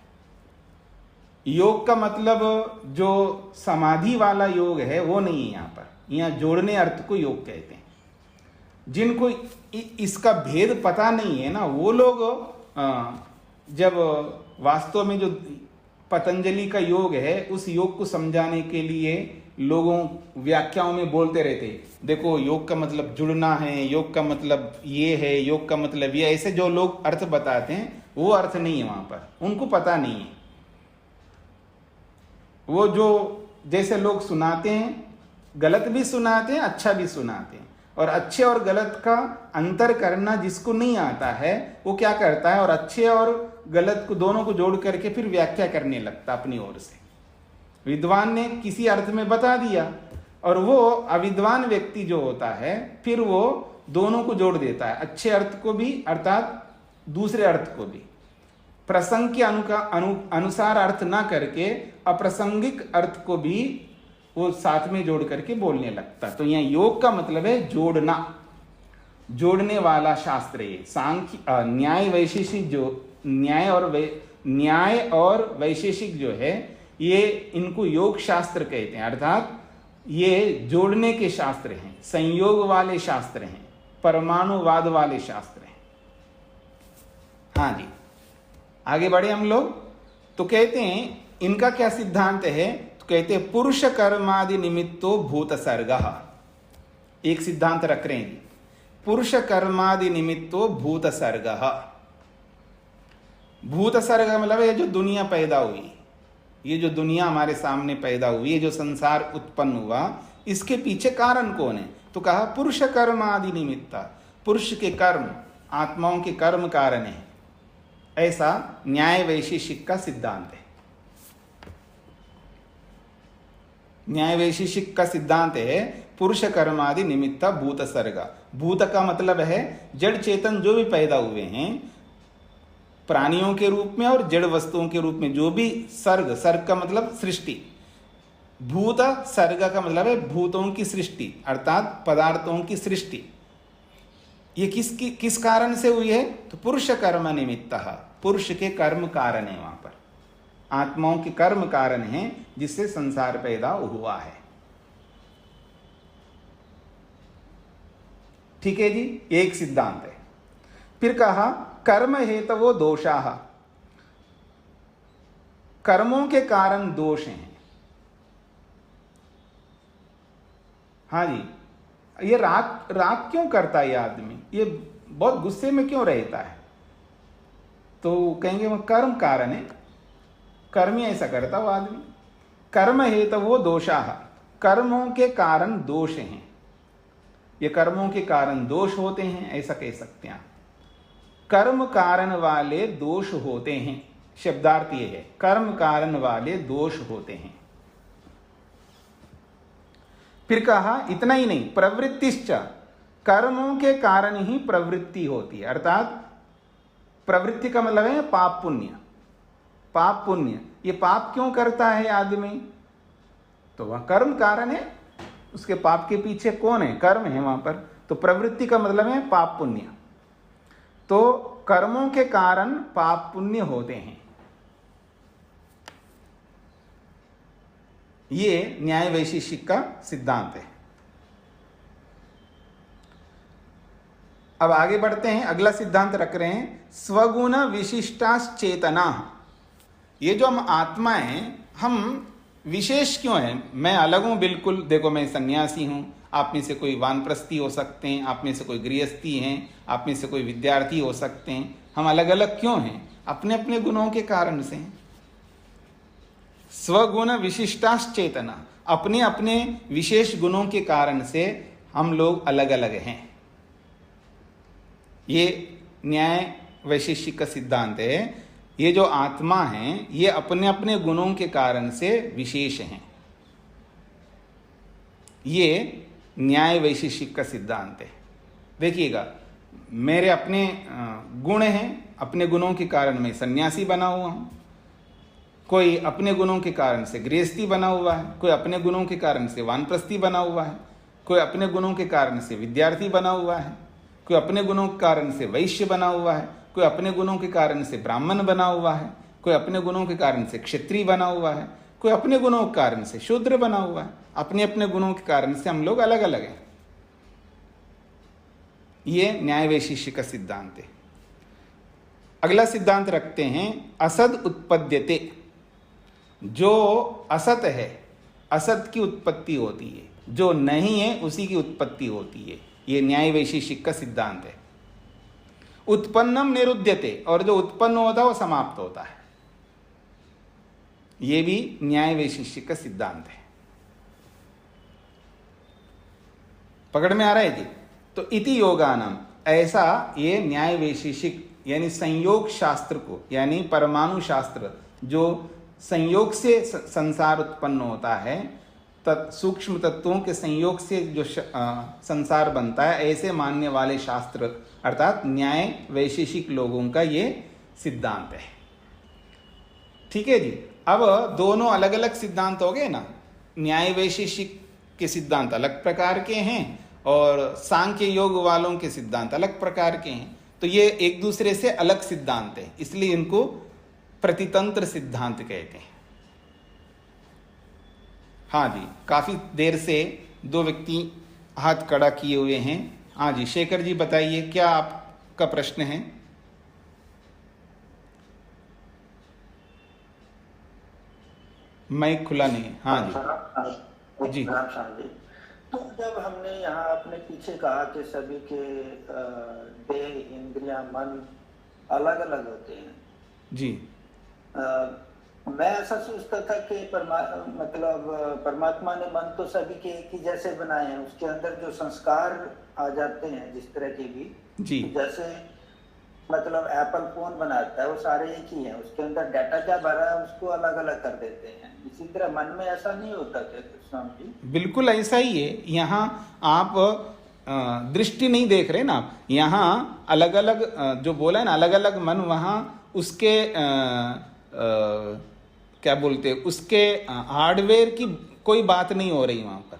योग का मतलब जो समाधि वाला योग है वो नहीं है यहाँ पर, यहाँ जोड़ने अर्थ को योग कहते हैं। जिनको इसका भेद पता नहीं है ना, वो लोग जब वास्तव में जो पतंजलि का योग है उस योग को समझाने के लिए लोगों व्याख्याओं में बोलते रहते, देखो योग का मतलब जुड़ना है, योग का मतलब ये है, योग का मतलब ये, ऐसे जो लोग अर्थ बताते हैं वो अर्थ नहीं है वहां पर, उनको पता नहीं है। वो जो जैसे लोग सुनाते हैं, गलत भी सुनाते हैं, अच्छा भी सुनाते हैं, और अच्छे और गलत का अंतर करना जिसको नहीं आता है वो क्या करता है, और अच्छे और गलत को दोनों को जोड़ करके फिर व्याख्या करने लगता अपनी ओर से। विद्वान ने किसी अर्थ में बता दिया और वो अविद्वान व्यक्ति जो होता है फिर वो दोनों को जोड़ देता है, अच्छे अर्थ को भी अर्थात दूसरे अर्थ को भी, प्रसंग के अनुसार अर्थ ना करके अप्रासंगिक अर्थ को भी वो साथ में जोड़ करके बोलने लगता। तो यहाँ योग का मतलब है जोड़ना, जोड़ने वाला शास्त्र। ये सांख्य न्याय वैशेषिक जो न्याय और वैशेषिक जो है ये इनको योग शास्त्र कहते हैं, अर्थात ये जोड़ने के शास्त्र हैं, संयोग वाले शास्त्र हैं, परमाणुवाद वाले शास्त्र हैं। हाँ जी, आगे बढ़े हम लोग। तो कहते हैं इनका क्या सिद्धांत है, तो कहते हैं पुरुष कर्मादि निमित्तो भूत सर्गः। एक सिद्धांत रख रहे हैं, पुरुष कर्मादि निमित्तो भूत सर्गः। भूत सर्ग मतलब ये जो दुनिया पैदा हुई, ये जो दुनिया हमारे सामने पैदा हुई, ये जो संसार उत्पन्न हुआ, इसके पीछे कारण कौन है, तो कहा पुरुष कर्म आदि निमित्ता, पुरुष के कर्म, आत्माओं के कर्म कारण है। ऐसा न्याय वैशेषिक का सिद्धांत है। न्याय वैशेषिक का सिद्धांत है पुरुष कर्म आदि निमित्ता भूत सर्ग। भूत का मतलब है जड़ चेतन जो भी पैदा हुए हैं प्राणियों के रूप में और जड़ वस्तुओं के रूप में, जो भी सर्ग, सर्ग का मतलब सृष्टि, भूत सर्ग का मतलब है भूतों की सृष्टि अर्थात पदार्थों की सृष्टि। ये किस कारण से हुई है, तो पुरुष कर्म निमित्तः, पुरुष के कर्म कारण है, वहां पर आत्माओं के कर्म कारण है जिससे संसार पैदा हुआ है। ठीक है जी, एक सिद्धांत है। फिर कहा कर्म हेतवो दोषाः, कर्मों के कारण दोष हैं। हाँ जी, ये राग क्यों करता है ये आदमी, ये बहुत गुस्से में क्यों रहता है, तो कहेंगे वह कर्म कारण है, कर्म ही ऐसा करता वो आदमी। कर्म हेतवो दोषाः, कर्मों के कारण दोष हैं, ये कर्मों के कारण दोष होते हैं, ऐसा कह सकते हैं। कर्म कारण वाले दोष होते हैं, शब्दार्थ ये है, कर्म कारण वाले दोष होते हैं। फिर कहा इतना ही नहीं, प्रवृत्तिश्च, कर्मों के कारण ही प्रवृत्ति होती है, अर्थात प्रवृत्ति का मतलब है पाप पुण्य। पाप पुण्य, ये पाप क्यों करता है आदमी, तो वह कर्म कारण है, उसके पाप के पीछे कौन है, कर्म है वहां पर। तो प्रवृत्ति का मतलब है पाप पुण्य, तो कर्मों के कारण पाप पुण्य होते हैं। ये न्याय वैशेषिक का सिद्धांत है। अब आगे बढ़ते हैं, अगला सिद्धांत रख रहे हैं स्वगुण विशिष्टाश्चेतना। ये जो हम आत्मा हैं, हम विशेष क्यों हैं, मैं अलग हूं बिल्कुल, देखो मैं सन्यासी हूं, आप में से कोई वानप्रस्थी हो सकते हैं, आप में से कोई गृहस्थी हैं, आप में से कोई विद्यार्थी हो सकते हैं, हम अलग अलग क्यों हैं, अपने अपने गुणों के कारण से हैं। स्वगुण विशिष्टाश्चेतना, अपने अपने विशेष गुणों के कारण से हम लोग अलग अलग हैं। ये न्याय वैशेषिक का सिद्धांत है। ये जो आत्मा है ये अपने अपने गुणों के कारण से विशेष हैं। ये न्याय वैशेषिक का सिद्धांत है। देखिएगा, मेरे अपने गुण हैं, अपने गुणों के कारण मैं सन्यासी बना हुआ हूँ, कोई अपने गुणों के कारण से गृहस्थी बना हुआ है, कोई अपने गुणों के कारण से वानप्रस्थी बना हुआ है, कोई अपने गुणों के कारण से विद्यार्थी बना हुआ है, कोई अपने गुणों के कारण से वैश्य बना हुआ है, कोई अपने गुणों के कारण से ब्राह्मण बना हुआ है, कोई अपने गुणों के कारण से क्षत्रिय बना हुआ है, कोई अपने गुणों के कारण से शूद्र बना हुआ है। अपने अपने गुणों के कारण से हम लोग अलग अलग हैं। ये न्याय वैशेषिक का सिद्धांत है। अगला सिद्धांत रखते हैं असद उत्पद्यते। जो असत है, असत की उत्पत्ति होती है, जो नहीं है उसी की उत्पत्ति होती है। ये न्याय वैशेषिक का सिद्धांत है। उत्पन्नम निरुध्यते, और जो उत्पन्न होता है वो समाप्त होता है। ये भी न्याय वैशेषिक का सिद्धांत है। पकड़ में आ रहा है जी? तो इति योगानम, ऐसा ये न्याय वैशेषिक यानी संयोग शास्त्र को, यानी परमाणु शास्त्र, जो संयोग से संसार उत्पन्न होता है, सूक्ष्म तत्वों के संयोग से जो संसार बनता है, ऐसे मानने वाले शास्त्र अर्थात न्याय वैशेषिक लोगों का ये सिद्धांत है। ठीक है जी। अब दोनों अलग अलग सिद्धांत हो गए ना। न्याय वैशेषिक के सिद्धांत अलग प्रकार के हैं और सांख्य योग वालों के सिद्धांत अलग प्रकार के हैं। तो ये एक दूसरे से अलग सिद्धांत है, इसलिए इनको प्रतितंत्र सिद्धांत कहते हैं। हाँ जी, काफी देर से दो व्यक्ति हाथ खड़ा किए हुए हैं। हाँ जी, शेखर जी बताइए, क्या आपका प्रश्न है? माइक खुला नहीं है। हाँ जी जी। तो जब हमने यहाँ अपने पीछे कहा कि सभी के देह, इंद्रियां, मन अलग अलग होते हैं जी, मैं ऐसा सोचता था कि परमात्मा ने मन तो सभी के एक ही जैसे बनाए हैं, उसके अंदर जो संस्कार आ जाते हैं जिस तरह के भी जी, जैसे मतलब एप्पल फोन बनाता है वो सारे एक ही हैं, उसके अंदर डाटा क्या भरा है उसको अलग अलग कर देते हैं। इसी तरह मन में ऐसा नहीं होता क्या स्वामी जी? बिल्कुल ऐसा ही है। यहाँ आप दृष्टि नहीं देख रहे ना, आप यहाँ अलग अलग जो बोला है ना, अलग अलग मन, वहाँ उसके क्या बोलते हैं, उसके हार्डवेयर की कोई बात नहीं हो रही वहाँ पर।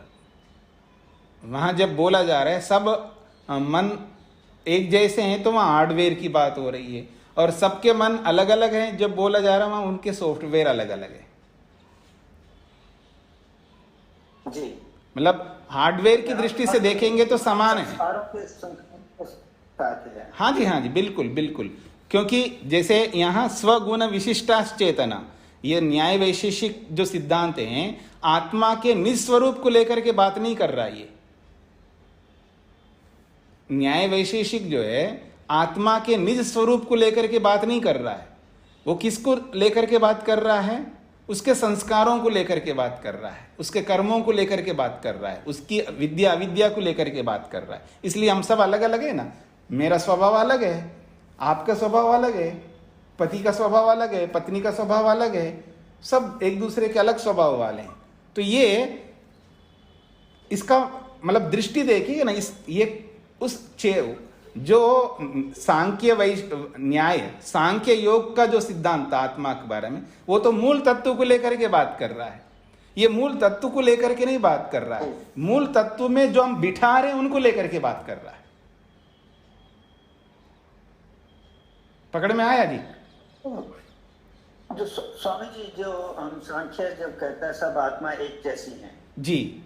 वहाँ जब बोला जा रहा है सब मन एक जैसे हैं तो वहाँ हार्डवेयर की बात हो रही है, और सबके मन अलग अलग हैं जब बोला जा रहा है वहाँ उनके सॉफ्टवेयर अलग अलग है जी। मतलब हार्डवेयर की दृष्टि से देखेंगे तो समान है। हाँ जी, हाँ जी, बिल्कुल बिल्कुल। क्योंकि जैसे यहाँ स्वगुण विशिष्टाश्चेतना, ये न्याय वैशेषिक जो सिद्धांत हैं आत्मा के निस्वरूप को लेकर के बात नहीं कर रहा। ये न्याय वैशेषिक जो है आत्मा के निज स्वरूप को लेकर के बात नहीं कर रहा है। वो किसको लेकर के बात कर रहा है? उसके संस्कारों को लेकर के बात कर रहा है, उसके कर्मों को लेकर के बात कर रहा है, उसकी विद्या अविद्या को लेकर के बात कर रहा है। इसलिए हम सब अलग अलग है ना। मेरा स्वभाव अलग है, आपका स्वभाव अलग है, पति का स्वभाव अलग है, पत्नी का स्वभाव अलग है, सब एक दूसरे के अलग स्वभाव वाले हैं। तो ये इसका मतलब दृष्टि देखिए ना, ये उस जो सांख्य न्याय सांख्य योग का जो सिद्धांत आत्मा के बारे में, वो तो मूल तत्व को लेकर के बात कर रहा है। ये मूल तत्व को लेकर के नहीं बात कर रहा है, मूल तत्व में जो हम बिठा रहे हैं उनको लेकर के बात कर रहा है। पकड़ में आया जी? जो स्वामी जी, जो हम सांख्य जब कहता है सब आत्मा एक जैसी है जी,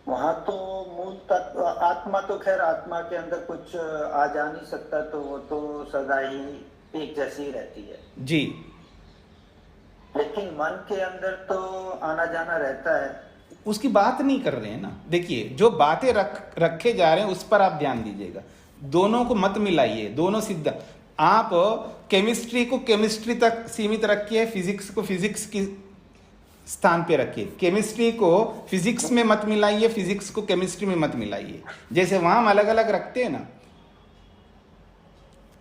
वहां तो मूल तत्व आत्मा तो खैर आत्मा के अंदर कुछ आ जा नहीं सकता, तो वो तो सदा ही एक जैसी ही रहती है जी। लेकिन मन के अंदर तो आना जाना रहता है। उसकी बात नहीं कर रहे हैं ना। देखिए, जो बातें रखे जा रहे हैं उस पर आप ध्यान दीजिएगा। दोनों को मत मिलाइए, दोनों सिद्ध। आप केमिस्ट्री को केमिस्ट्री तक सीमित रखिए, फिजिक्स को फिजिक्स की स्थान पे रखिए। केमिस्ट्री को फिजिक्स में मत मिलाइए, फिजिक्स को केमिस्ट्री में मत मिलाइए। जैसे वहां हम अलग अलग रखते हैं ना,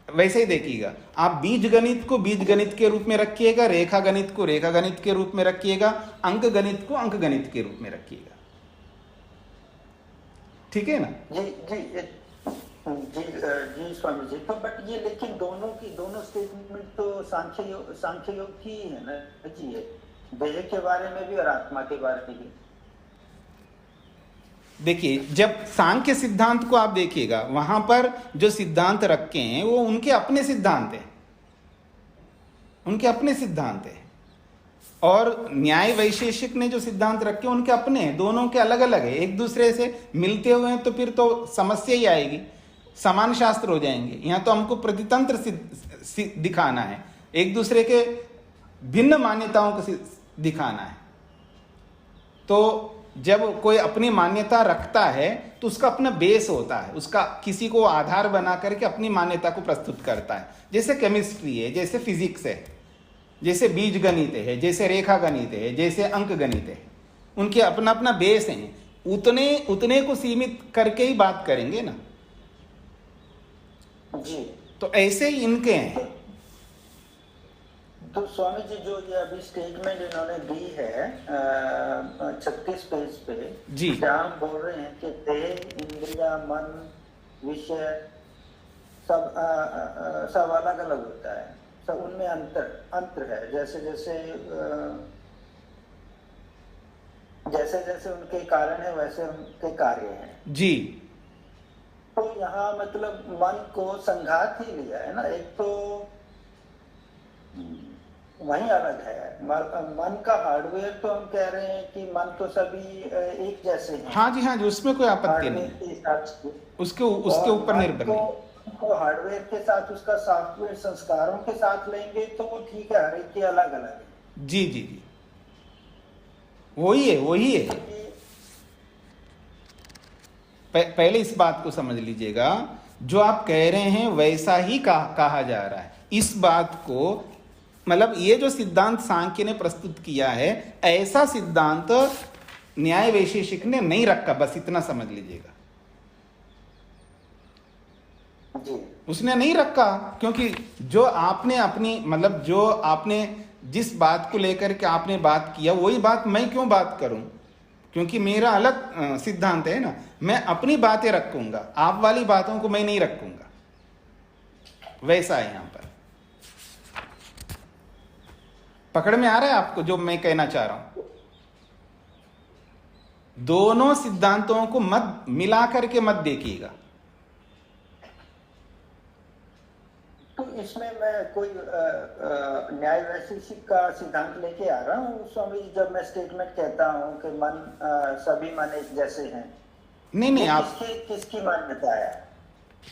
वैसे ही देखिएगा। आप बीज गणित को बीज गणित के रूप में रखिएगा, रेखा गणित को रेखा गणित के रूप में रखिएगा, अंक गणित को अंक गणित के रूप में रखिएगा। ठीक है ना? जी जी जी जी स्वामी जी। तो बट ये लेकिन दोनों स्टेटमेंट तो सांख्य योग की है ना जी, ये देह के बारे में भी और आत्मा के बारे में भी। देखिए, जब सांख्य सिद्धांत को आप देखिएगा, वहां पर जो सिद्धांत रखे हैं वो उनके अपने सिद्धांत है, उनके अपने सिद्धांत है। और न्याय वैशेषिक ने जो सिद्धांत रखे उनके अपने हैं, दोनों के अलग अलग है, एक दूसरे से मिलते हुए हैं तो फिर तो समस्या ही आएगी, समान शास्त्र हो जाएंगे। यहाँ तो हमको प्रतितंत्र दिखाना है, एक दूसरे के भिन्न मान्यताओं को दिखाना है। तो जब कोई अपनी मान्यता रखता है तो उसका अपना बेस होता है, उसका किसी को आधार बना करके अपनी मान्यता को प्रस्तुत करता है। जैसे केमिस्ट्री है, जैसे फिजिक्स है, जैसे बीज गणित है, जैसे रेखा गणित है, जैसे अंक गणित है, उनके अपना अपना बेस है, उतने को सीमित करके ही बात करेंगे ना। जी तो ऐसे ही इनके हैं। तो स्वामी जी जो ये अभी स्टेटमेंट इन्होंने दी है 36 पेज पे जी, जहाँ बोल रहे हैं कि देह, इंद्रिया, मन, विषय सब अलग अलग होता है, सब उनमें अंतर है। जैसे जैसे उनके कारण है वैसे उनके कार्य हैं जी। तो यहाँ मतलब मन को संघात ही लिया है ना, एक तो वही अलग है। मन का हार्डवेयर तो हम कह रहे हैं कि मन तो सभी एक जैसे हैं। हाँ जी, हाँ जी, उसमें कोई आपत्ति नहीं, उसके ऊपर निर्भर नहीं। तो हार्डवेयर के साथ उसका सॉफ्टवेयर संस्कारों के साथ लेंगे तो वो ठीक है, हर एक के अलग अलग है। जी जी जी, वही है। पहले इस बात को समझ लीजिएगा, जो आप कह रहे हैं वैसा ही कहा जा रहा है। इस बात को मतलब ये जो सिद्धांत सांख्य ने प्रस्तुत किया है, ऐसा सिद्धांत न्याय वैशेषिक ने नहीं रखा, बस इतना समझ लीजिएगा। उसने नहीं रखा, क्योंकि जो आपने अपनी मतलब जो आपने जिस बात को लेकर के आपने बात किया वही बात मैं क्यों बात करूं, क्योंकि मेरा अलग सिद्धांत है ना, मैं अपनी बातें रखूंगा, आप वाली बातों को मैं नहीं रखूंगा। वैसा है यहां पर। पकड़ में आ रहा है आपको जो मैं कहना चाह रहा हूं? दोनों सिद्धांतों को मत मिला करके मत देखिएगा। तो इसमें मैं कोई न्याय वैशेषिक का सिद्धांत लेके आ रहा हूँ स्वामी जी, जब मैं स्टेटमेंट कहता हूँ कि मन सभी मन एक जैसे हैं। नहीं, आप किसकी मान्यता है?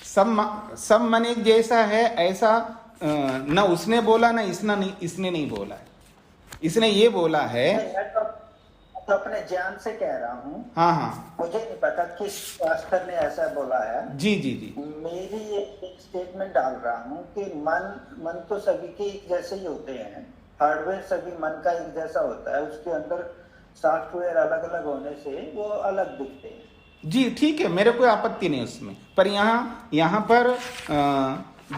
सब मन एक जैसा है ऐसा न उसने बोला ना इसने नहीं बोला है। इसने ये बोला है, तो अपने ज्ञान से कह रहा हूँ। हाँ, मुझे नहीं पता किस शास्त्र ने ऐसा बोला है। जी। मेरी एक स्टेटमेंट डाल रहा हूँ कि मन तो सभी के एक जैसे ही होते हैं, हार्डवेयर सभी मन का एक जैसा होता है, उसके अंदर सॉफ्टवेयर अलग अलग होने से वो अलग दिखते हैं। जी ठीक है, मेरे कोई आपत्ति नहीं उसमें, पर यहाँ पर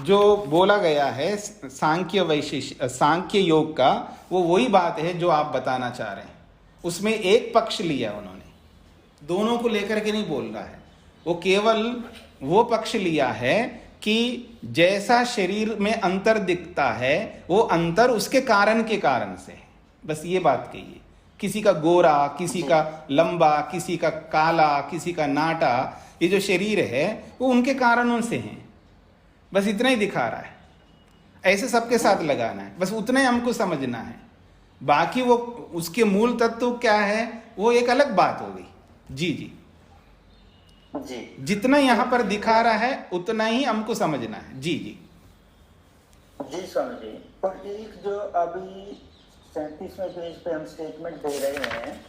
जो बोला गया है सांख्य योग का, वो वही बात है जो आप बताना चाह रहे हैं। उसमें एक पक्ष लिया उन्होंने, दोनों को लेकर के नहीं बोल रहा है, वो केवल वो पक्ष लिया है कि जैसा शरीर में अंतर दिखता है वो अंतर उसके कारण के कारण से है, बस ये बात कही है। किसी का गोरा, किसी का लंबा, किसी का काला, किसी का नाटा, ये जो शरीर है वो उनके कारणों से है, बस इतना ही दिखा रहा है। ऐसे सबके साथ लगाना है, बस उतना ही हमको समझना है। बाकी वो उसके मूल तत्व क्या है वो एक अलग बात हो गई। जी जितना यहाँ पर दिखा रहा है उतना ही हमको समझना है। जी स्वामी जी। और एक जो अभी 37वें पेज पे हम स्टेटमेंट दे रहे हैं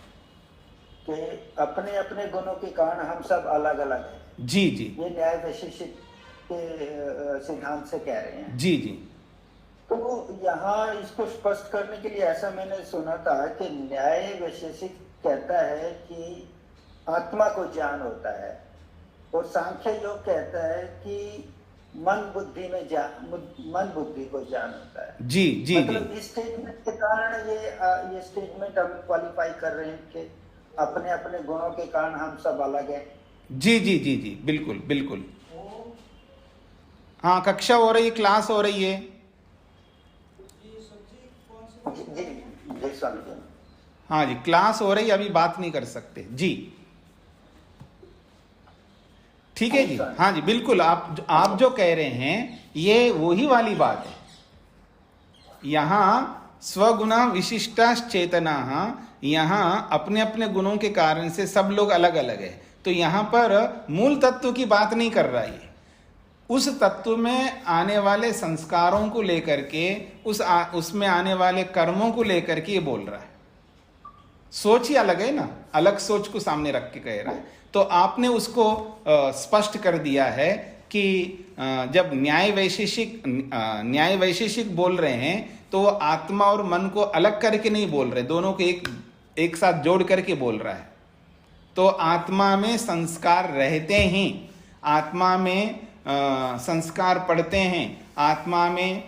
कि अपने अपने गुणों के कारण हम सब अलग अलग हैं। जी ये न्याय वैशेषिक के सिद्धांत से कह रहे हैं। जी तो यहाँ इसको स्पष्ट करने के लिए ऐसा मैंने सुना था कि न्याय वैशेषिक कहता है कि आत्मा को ज्ञान होता है, और सांख्य योग कहता है कि मन बुद्धि को ज्ञान होता है। जी मतलब इस स्टेटमेंट के कारण ये स्टेटमेंट हम क्वालिफाई कर रहे हैं कि अपने अपने गुणों के कारण हम सब अलग हैं। जी जी जी जी, बिल्कुल बिल्कुल। हाँ, कक्षा हो रही है, क्लास हो रही है। जी जी जी स्वामी जी। हाँ जी, क्लास हो रही है, अभी बात नहीं कर सकते जी। ठीक है जी। हाँ जी, बिल्कुल। आप जो कह रहे हैं ये वही वाली बात है। यहाँ स्वगुणा विशिष्टाश्चेतना, यहाँ अपने अपने गुणों के कारण से सब लोग अलग अलग है। तो यहाँ पर मूल तत्व की बात नहीं कर रहा है, उस तत्व में आने वाले संस्कारों को लेकर के, उसमें आने वाले कर्मों को लेकर के ये बोल रहा है। सोच ही अलग है ना, अलग सोच को सामने रख के कह रहा है। तो आपने उसको स्पष्ट कर दिया है कि जब न्याय वैशेषिक बोल रहे हैं तो वो आत्मा और मन को अलग करके नहीं बोल रहे, दोनों को एक साथ जोड़ करके बोल रहा है। तो आत्मा में संस्कार रहते ही, आत्मा में संस्कार पड़ते हैं, आत्मा में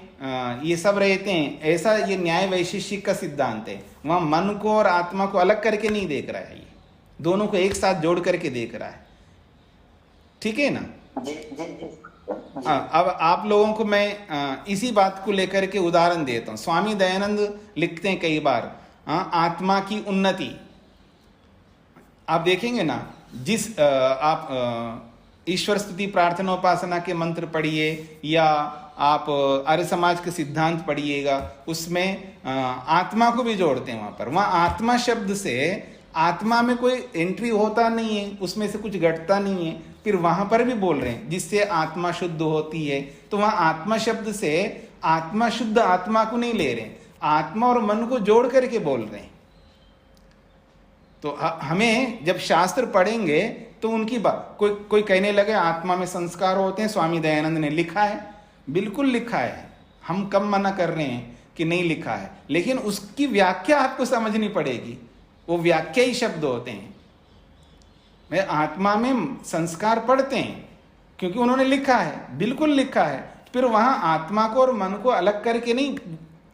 ये सब रहते हैं, ऐसा ये न्याय वैशेषिक का सिद्धांत है। वहां मन को और आत्मा को अलग करके नहीं देख रहा है, ये दोनों को एक साथ जोड़ करके देख रहा है। ठीक है ना? जी जी जी। अब आप लोगों को मैं इसी बात को लेकर के उदाहरण देता हूं। स्वामी दयानंद लिखते हैं कई बार, आत्मा की उन्नति। आप देखेंगे ना, जिस आप ईश्वर स्तुति प्रार्थना उपासना के मंत्र पढ़िए या आप आर्य समाज के सिद्धांत पढ़िएगा, उसमें आत्मा को भी जोड़ते हैं। वहां पर आत्मा शब्द से आत्मा में कोई एंट्री होता नहीं है, उसमें से कुछ घटता नहीं है। फिर वहां पर भी बोल रहे हैं जिससे आत्मा शुद्ध होती है। तो वहां आत्मा शब्द से आत्मा शुद्ध आत्मा को नहीं ले रहे, आत्मा और मन को जोड़ करके बोल रहे हैं। तो हमें जब शास्त्र पढ़ेंगे तो उनकी बात, कोई कहने लगे आत्मा में संस्कार होते हैं, स्वामी दयानंद ने लिखा है, बिल्कुल लिखा है, हम कम मना कर रहे हैं कि नहीं लिखा है, लेकिन उसकी व्याख्या आपको समझनी पड़ेगी। वो व्याख्या ही शब्द होते हैं। मैं आत्मा में संस्कार पढ़ते हैं क्योंकि उन्होंने लिखा है, बिल्कुल लिखा है। फिर वहां आत्मा को और मन को अलग करके नहीं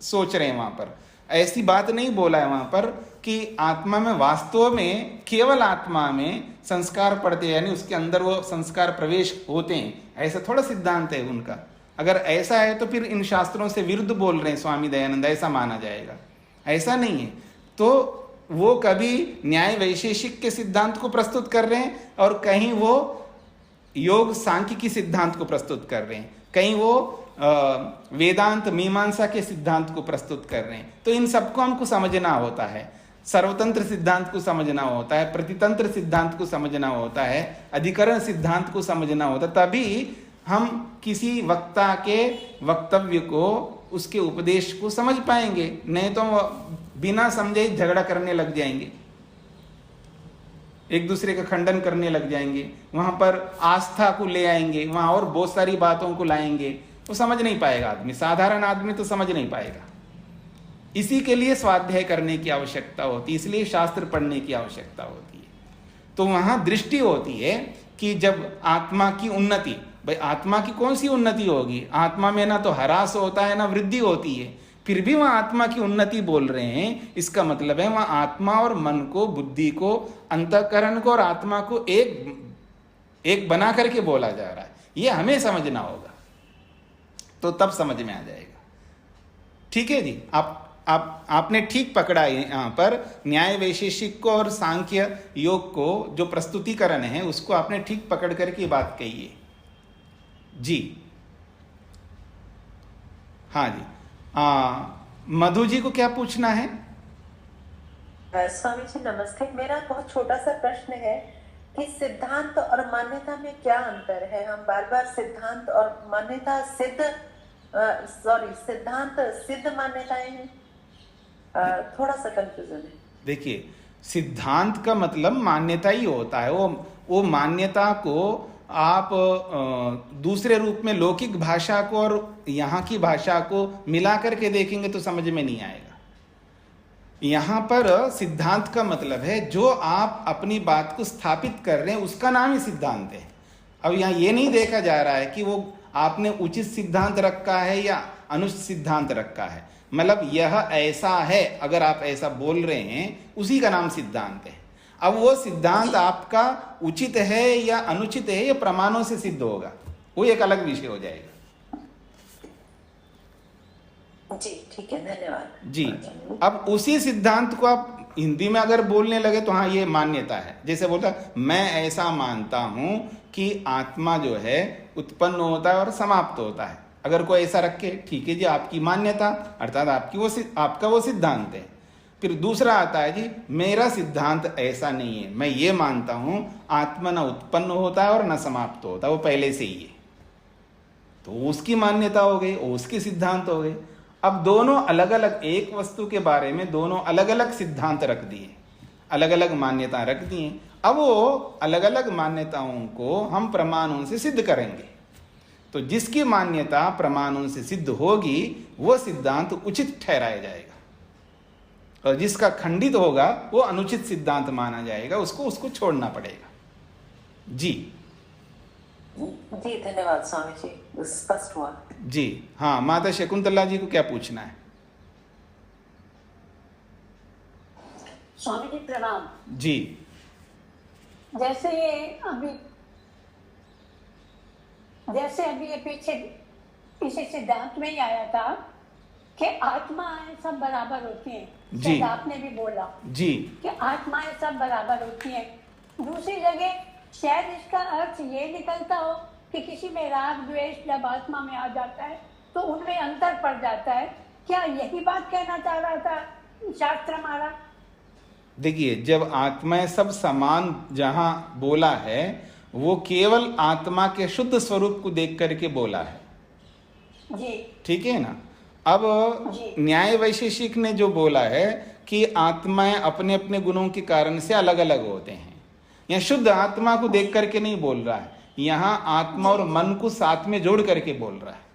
सोच रहे हैं। वहां पर ऐसी बात नहीं बोला है वहां पर कि आत्मा में वास्तव में केवल आत्मा में संस्कार पड़ते हैं, यानी उसके अंदर वो संस्कार प्रवेश होते हैं, ऐसा थोड़ा सिद्धांत है उनका। अगर ऐसा है तो फिर इन शास्त्रों से विरुद्ध बोल रहे हैं स्वामी दयानंद, ऐसा माना जाएगा। ऐसा नहीं है। तो वो कभी न्याय वैशेषिक के सिद्धांत को प्रस्तुत कर रहे हैं और कहीं वो योग सांख्यिकी सिद्धांत को प्रस्तुत कर रहे हैं, कहीं वो वेदांत मीमांसा के सिद्धांत को प्रस्तुत कर रहे हैं। तो इन सबको हमको समझना होता है। सर्वतंत्र सिद्धांत को समझना होता है, प्रतितंत्र सिद्धांत को समझना होता है, अधिकरण सिद्धांत को समझना होता है, तभी हम किसी वक्ता के वक्तव्य को, उसके उपदेश को समझ पाएंगे। नहीं तो बिना समझे झगड़ा करने लग जाएंगे, एक दूसरे का खंडन करने लग जाएंगे, वहां पर आस्था को ले आएंगे, वहां और बहुत सारी बातों को लाएंगे। वो समझ नहीं पाएगा आदमी, साधारण आदमी तो समझ नहीं पाएगा। इसी के लिए स्वाध्याय करने की आवश्यकता होती है, इसलिए शास्त्र पढ़ने की आवश्यकता होती है। तो वहां दृष्टि होती है कि जब आत्मा की उन्नति, भाई आत्मा की कौन सी उन्नति होगी? आत्मा में ना तो ह्रास होता है ना वृद्धि होती है, फिर भी वहां आत्मा की उन्नति बोल रहे हैं। इसका मतलब है वहां आत्मा और मन को, बुद्धि को, अंतःकरण को और आत्मा को एक बना करके बोला जा रहा है। ये हमें समझना होगा, तो तब समझ में आ जाएगा। ठीक है जी। आपने ठीक पकड़ा है। यहाँ पर न्याय वैशेषिक को और सांख्य योग को जो प्रस्तुतिकरण है उसको आपने ठीक पकड़ करके बात कही है जी। हाँ जी। मधु जी को क्या पूछना है? स्वामी जी नमस्ते। मेरा बहुत छोटा सा प्रश्न है कि सिद्धांत और मान्यता में क्या अंतर है? हम बार बार सिद्धांत और मान्यता सिद्धांत सिद्ध मान्यताएं हैं, थोड़ा सा कंफ्यूजन है। देखिए, सिद्धांत का मतलब मान्यता ही होता है। वो मान्यता को आप दूसरे रूप में लौकिक भाषा को और यहाँ की भाषा को मिला करके देखेंगे तो समझ में नहीं आएगा। यहाँ पर सिद्धांत का मतलब है जो आप अपनी बात को स्थापित कर रहे हैं उसका नाम ही सिद्धांत है। अब यहाँ ये नहीं देखा जा रहा है कि वो आपने उचित सिद्धांत रखा है या अनुचित सिद्धांत रखा है। मतलब यह ऐसा है, अगर आप ऐसा बोल रहे हैं उसी का नाम सिद्धांत है। अब वो सिद्धांत आपका उचित है या अनुचित है, ये प्रमाणों से सिद्ध होगा, वो एक अलग विषय हो जाएगा। जी ठीक है, धन्यवाद जी। अब उसी सिद्धांत को आप हिंदी में अगर बोलने लगे तो हाँ ये मान्यता है। जैसे बोलता मैं ऐसा मानता हूं कि आत्मा जो है उत्पन्न होता है और समाप्त होता है, अगर कोई ऐसा रखे ठीक है जी, आपकी मान्यता अर्थात आपका वो सिद्धांत है। फिर दूसरा आता है जी मेरा सिद्धांत ऐसा नहीं है, मैं ये मानता हूं आत्मा न उत्पन्न होता है और न समाप्त होता है, वो पहले से ही है, तो उसकी मान्यता हो गई, उसकी सिद्धांत हो गए। अब दोनों अलग अलग, एक वस्तु के बारे में दोनों अलग अलग सिद्धांत रख दिए, अलग अलग मान्यता रख दिए। अब वो अलग अलग मान्यताओं को हम प्रमाणों से सिद्ध करेंगे, तो जिसकी मान्यता प्रमाणों से सिद्ध होगी वो सिद्धांत उचित ठहराया जाएगा, और जिसका खंडित होगा वो अनुचित सिद्धांत माना जाएगा, उसको छोड़ना पड़ेगा। जी जी धन्यवाद स्वामी जी, स्पष्ट हुआ। जी हाँ, माता शकुंतला जी को क्या पूछना है? स्वामी जी प्रणाम। जी जैसे अभी ये पीछे इसी सिद्धांत में ही आया था कि आत्माएं सब बराबर होती हैं, जी आपने भी बोला जी कि आत्माएं सब बराबर होती हैं। दूसरी जगह शायद इसका अर्थ ये निकलता हो कि किसी में राग द्वेष जब आत्मा में आ जाता है तो उनमें अंतर पड़ जाता है, क्या यही बात कहना चाह रहा था शास्त्र हमारा? देखिए, जब आत्माएं सब समान जहां बोला है वो केवल आत्मा के शुद्ध स्वरूप को देख करके बोला है जी, ठीक है ना। अब न्याय वैशेषिक ने जो बोला है कि आत्माएं अपने अपने गुणों के कारण से अलग अलग होते हैं, यह शुद्ध आत्मा को देख करके नहीं बोल रहा है, यहां आत्मा और मन को साथ में जोड़ करके बोल रहा है।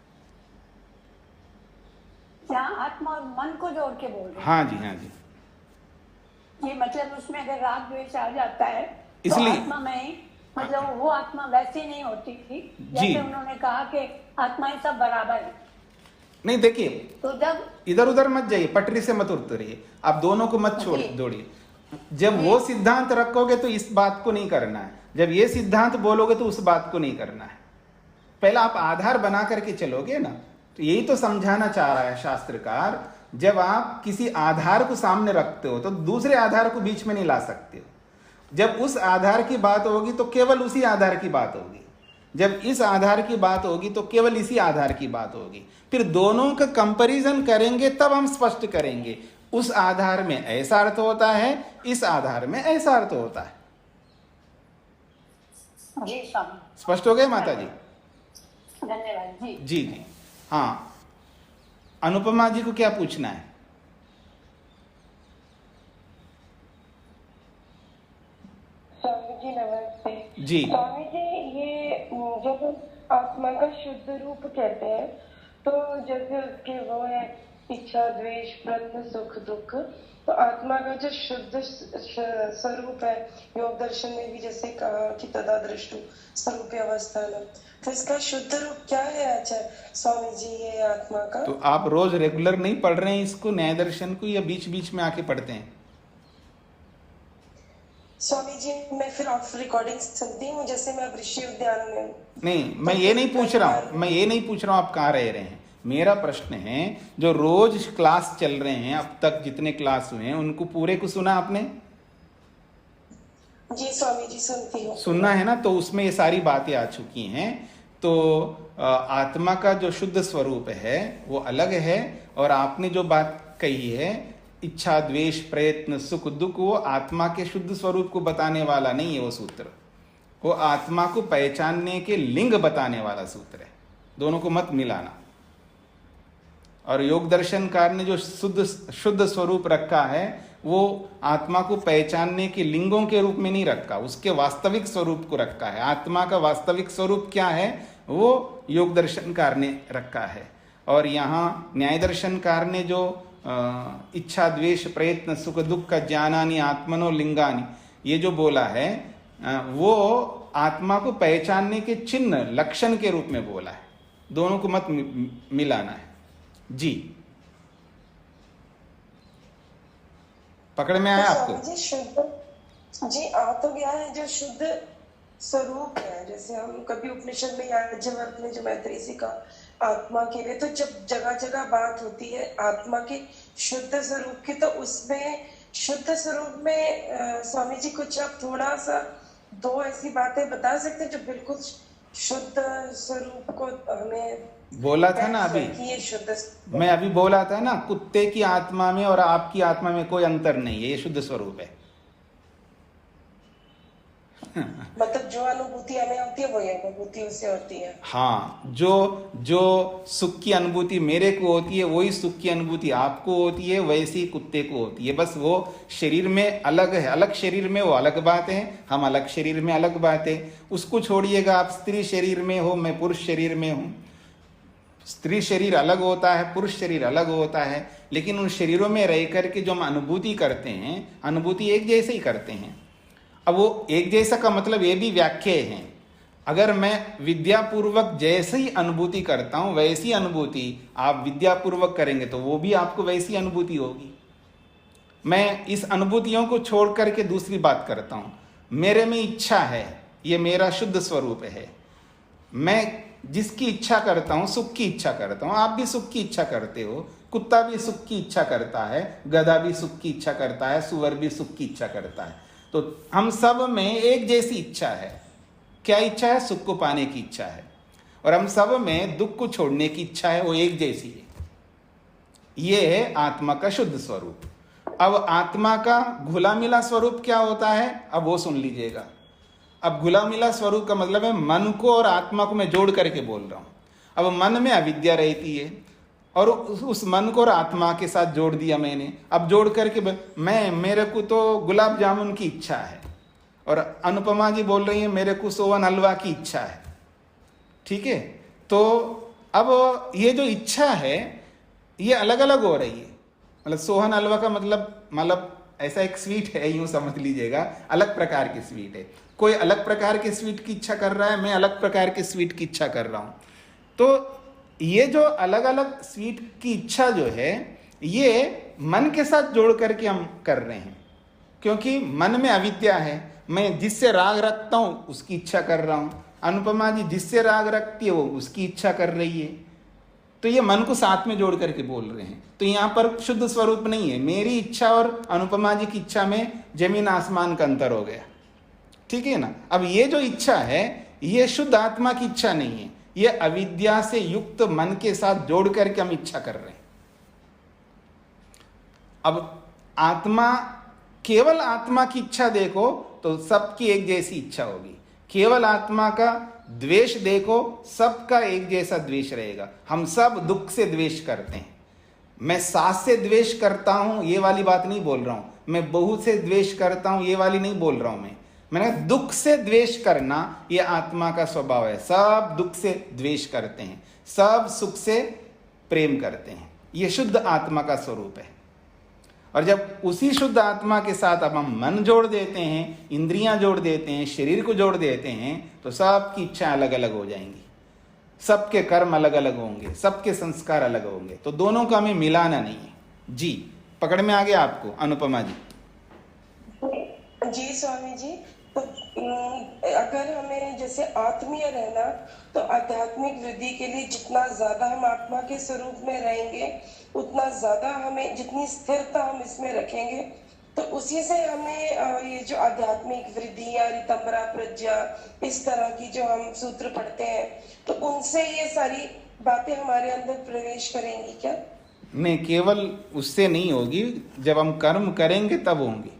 यहाँ आत्मा और मन को जोड़ के बोल रहे हैं। हाँ जी, हाँ जी। ये मतलब उसमें अगर राग द्वेष आ जाता है इसलिए तो आत्मा में मतलब वो आत्मा वैसी नहीं होती थी जैसे उन्होंने कहा कि आत्माएं सब बराबर है। नहीं देखिए, तो जब इधर उधर मत जाइए, पटरी से मत उतरिए, आप दोनों को मत जोड़िए। जब वो सिद्धांत रखोगे तो इस बात को नहीं करना है, जब ये सिद्धांत बोलोगे तो उस बात को नहीं करना है। पहला आप आधार बना करके चलोगे ना, तो यही तो समझाना चाह रहा है शास्त्रकार। जब आप किसी आधार को सामने रखते हो तो दूसरे आधार को बीच में नहीं ला सकते हो। जब उस आधार की बात होगी तो केवल उसी आधार की बात होगी, जब इस आधार की बात होगी तो केवल इसी आधार की बात होगी। फिर दोनों का कंपैरिजन करेंगे तब हम स्पष्ट करेंगे उस आधार में ऐसा अर्थ होता है, इस आधार में ऐसा अर्थ होता है। जी स्वामी, स्पष्ट हो गए माता जी? धन्यवाद जी। जी जी हाँ, अनुपमा जी को क्या पूछना है? स्वामी जी नमस्ते। जी स्वामी जी, ये जब आत्मा का शुद्ध रूप कहते हैं तो जैसे उसके वो है इच्छा द्वेष प्रयत्न सुख दुख, तो आत्मा का जो शुद्ध स्वरूप है योग दर्शन में भी जैसे कहा कि तदा दृष्टु स्वरूप अवस्थान, तो इसका शुद्ध रूप क्या है? अच्छा स्वामी जी, ये आत्मा का तो आप रोज रेगुलर नहीं पढ़ रहे हैं इसको, न्याय दर्शन को, या बीच बीच में आके पढ़ते हैं? स्वामी जी मैं फिर ऑफ रिकॉर्डिंग सुनती हूँ, जैसे मैं ऋषि उद्यान में। नहीं, मैं ये नहीं पूछ रहा हूँ आप कहाँ रह रहे हैं। मेरा प्रश्न है जो रोज क्लास चल रहे हैं, अब तक जितने क्लास हुए हैं उनको पूरे को सुना आपने? जी स्वामी जी सुनती हूँ। सुनना है ना, तो उसमें ये सारी बातें आ चुकी हैं। तो आत्मा का जो शुद्ध स्वरूप है वो अलग है, और आपने जो बात कही है इच्छा द्वेष प्रयत्न सुख दुख, वो आत्मा के शुद्ध स्वरूप को बताने वाला नहीं है वो सूत्र, वो आत्मा को पहचानने के लिंग बताने वाला सूत्र है। दोनों को मत मिलाना। और योग दर्शनकार ने जो शुद्ध स्वरूप रखा है वो आत्मा को पहचानने के लिंगों के रूप में नहीं रखा, उसके वास्तविक स्वरूप को रखा है। आत्मा का वास्तविक स्वरूप क्या है वो योग दर्शनकार ने रखा है। और यहाँ न्याय दर्शनकार ने जो इच्छा द्वेष प्रयत्न सुख दुख का ज्ञानानि आत्मनो लिंगानि, ये जो बोला है वो आत्मा को पहचानने के चिन्ह लक्षण के रूप में बोला है। दोनों को मत मिलाना है। जी पकड़ में आया आपको? जी, आ तो गया है जो शुद्ध स्वरूप है। जैसे हम कभी उपनिषद में याज्ञवल्क्य ने जो मैत्री सीखा आत्मा के लिए, तो जब जगह जगह बात होती है आत्मा के शुद्ध स्वरूप की, तो उसमें शुद्ध स्वरूप में स्वामी जी कुछ आप थोड़ा सा दो ऐसी बातें बता सकते हैं जो बिल्कुल शुद्ध स्वरूप को हमें बोला था ना अभी, कि ये शुद्ध, मैं अभी बोला था ना, कुत्ते की आत्मा में और आपकी आत्मा में कोई अंतर नहीं है, ये शुद्ध स्वरूप है। मतलब जो अनुभूति हमें होती है वही अनुभूति उसे होती है। हाँ, जो सुख की अनुभूति मेरे को होती है वही सुख की अनुभूति आपको होती है, वैसे ही कुत्ते को होती है। बस वो शरीर में अलग है, अलग शरीर में वो अलग बात है, हम अलग शरीर में अलग बात है। उसको छोड़िएगा, आप स्त्री शरीर में हो, मैं पुरुष शरीर में हूँ। स्त्री शरीर अलग होता है, पुरुष शरीर अलग होता है, लेकिन उन शरीरों में रह करके जो हम अनुभूति करते हैं, अनुभूति एक जैसे ही करते हैं। अब वो एक जैसा का मतलब ये भी व्याख्या है, अगर मैं विद्यापूर्वक जैसे ही अनुभूति करता हूं वैसी अनुभूति आप विद्यापूर्वक करेंगे तो वो भी आपको वैसी अनुभूति होगी। मैं इस अनुभूतियों को छोड़ करके दूसरी बात करता हूं, मेरे में इच्छा है, ये मेरा शुद्ध स्वरूप है। मैं जिसकी इच्छा करता हूं, सुख की इच्छा करता हूं, आप भी सुख की इच्छा करते हो, कुत्ता भी सुख की इच्छा करता है, गधा भी सुख की इच्छा करता है, सुअर भी सुख की इच्छा करता है। तो हम सब में एक जैसी इच्छा है। क्या इच्छा है? सुख को पाने की इच्छा है। और हम सब में दुख को छोड़ने की इच्छा है, वो एक जैसी है। ये है आत्मा का शुद्ध स्वरूप। अब आत्मा का घुला मिला स्वरूप क्या होता है, अब वो सुन लीजिएगा। अब घुला मिला स्वरूप का मतलब है मन को और आत्मा को मैं जोड़ करके बोल रहा हूं। अब मन में अविद्या रहती है और उस मन को और आत्मा के साथ जोड़ दिया मैंने। अब जोड़ करके मेरे को तो गुलाब जामुन की इच्छा है और अनुपमा जी बोल रही है मेरे को सोवन हलवा की इच्छा है। ठीक है, तो अब ये जो इच्छा है ये अलग अलग हो रही है। मतलब सोहन हलवा का मतलब ऐसा एक स्वीट है, यूं समझ लीजिएगा, अलग प्रकार की स्वीट है। कोई अलग प्रकार के स्वीट की इच्छा कर रहा है, मैं अलग प्रकार के स्वीट की इच्छा कर रहा हूं। तो ये जो अलग अलग स्वीट की इच्छा जो है ये मन के साथ जोड़ करके हम कर रहे हैं, क्योंकि मन में अविद्या है। मैं जिससे राग रखता हूं उसकी इच्छा कर रहा हूं, अनुपमा जी जिससे राग रखती है वो उसकी इच्छा कर रही है। तो ये मन को साथ में जोड़ करके बोल रहे हैं। तो यहाँ पर शुद्ध स्वरूप नहीं है। मेरी इच्छा और अनुपमा जी की इच्छा में जमीन आसमान का अंतर हो गया। ठीक है ना। अब ये जो इच्छा है ये शुद्ध आत्मा की इच्छा नहीं है, ये अविद्या से युक्त मन के साथ जोड़ करके हम इच्छा कर रहे हैं। अब आत्मा, केवल आत्मा की इच्छा देखो तो सबकी एक जैसी इच्छा होगी। केवल आत्मा का द्वेष देखो, सबका एक जैसा द्वेष रहेगा। हम सब दुख से द्वेष करते हैं। मैं सास से द्वेष करता हूं ये वाली बात नहीं बोल रहा हूं, मैं बहू से द्वेष करता हूं ये वाली नहीं बोल रहा हूं। मैंने दुख से द्वेष करना ये आत्मा का स्वभाव है। सब दुख से द्वेष करते हैं, सब सुख से प्रेम करते हैं। ये शुद्ध आत्मा का स्वरूप है। और जब उसी शुद्ध आत्मा के साथ अब हम मन जोड़ देते हैं, इंद्रियां जोड़ देते हैं, शरीर को जोड़ देते हैं, तो सबकी इच्छाएं अलग अलग हो जाएंगी, सबके कर्म अलग अलग होंगे, सबके संस्कार अलग होंगे। तो दोनों का हमें मिलाना नहीं है। जी, पकड़ में आ गया आपको अनुपमा जी? जी स्वामी जी, तो अगर हमें जैसे आत्मीय रहना, तो आध्यात्मिक वृद्धि के लिए जितना ज्यादा हम आत्मा के स्वरूप में रहेंगे उतना ज्यादा हमें, जितनी स्थिरता हम इसमें रखेंगे तो उसी से हमें ये जो आध्यात्मिक वृद्धि या रितंबरा प्रज्ञा इस तरह की जो हम सूत्र पढ़ते हैं तो उनसे ये सारी बातें हमारे अंदर प्रवेश करेंगी क्या? नहीं, केवल उससे नहीं होगी, जब हम कर्म करेंगे तब होंगी।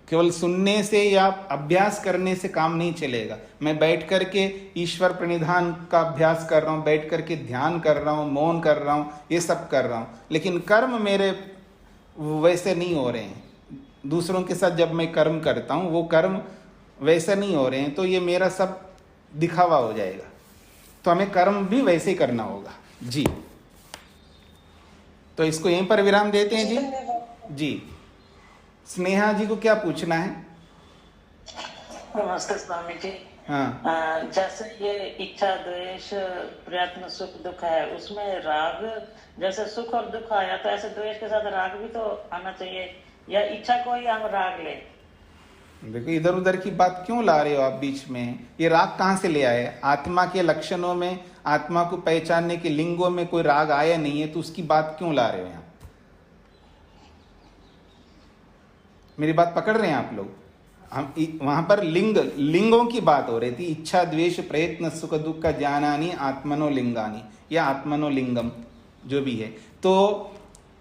केवल सुनने से या अभ्यास करने से काम नहीं चलेगा। मैं बैठ करके ईश्वर प्रणिधान का अभ्यास कर रहा हूँ, बैठ करके ध्यान कर रहा हूँ, मौन कर रहा हूँ, ये सब कर रहा हूँ, लेकिन कर्म मेरे वैसे नहीं हो रहे हैं। दूसरों के साथ जब मैं कर्म करता हूँ वो कर्म वैसे नहीं हो रहे हैं, तो ये मेरा सब दिखावा हो जाएगा। तो हमें कर्म भी वैसे ही करना होगा। जी, तो इसको यहीं पर विराम देते हैं। जी जी, स्नेहा जी को क्या पूछना है? नमस्ते स्वामी जी। हाँ, जैसे ये इच्छा द्वेष प्रयत्न सुख दुख है, उसमें राग, जैसे सुख और दुख आया तो ऐसे द्वेष के साथ राग भी तो आना चाहिए, या इच्छा को ही हम राग ले? देखो इधर उधर की बात क्यों ला रहे हो आप बीच में? ये राग कहाँ से ले आए? आत्मा के लक्षणों में, आत्मा को पहचानने के लिंगों में कोई राग आया नहीं है, तो उसकी बात क्यों ला रहे हो यहाँ? मेरी बात पकड़ रहे हैं आप लोग? हम वहां पर लिंगों की बात हो रही थी। इच्छा द्वेष प्रयत्न सुख दुख का ज्ञानानी आत्मनो लिंगानी या आत्मनो लिंगम जो भी है, तो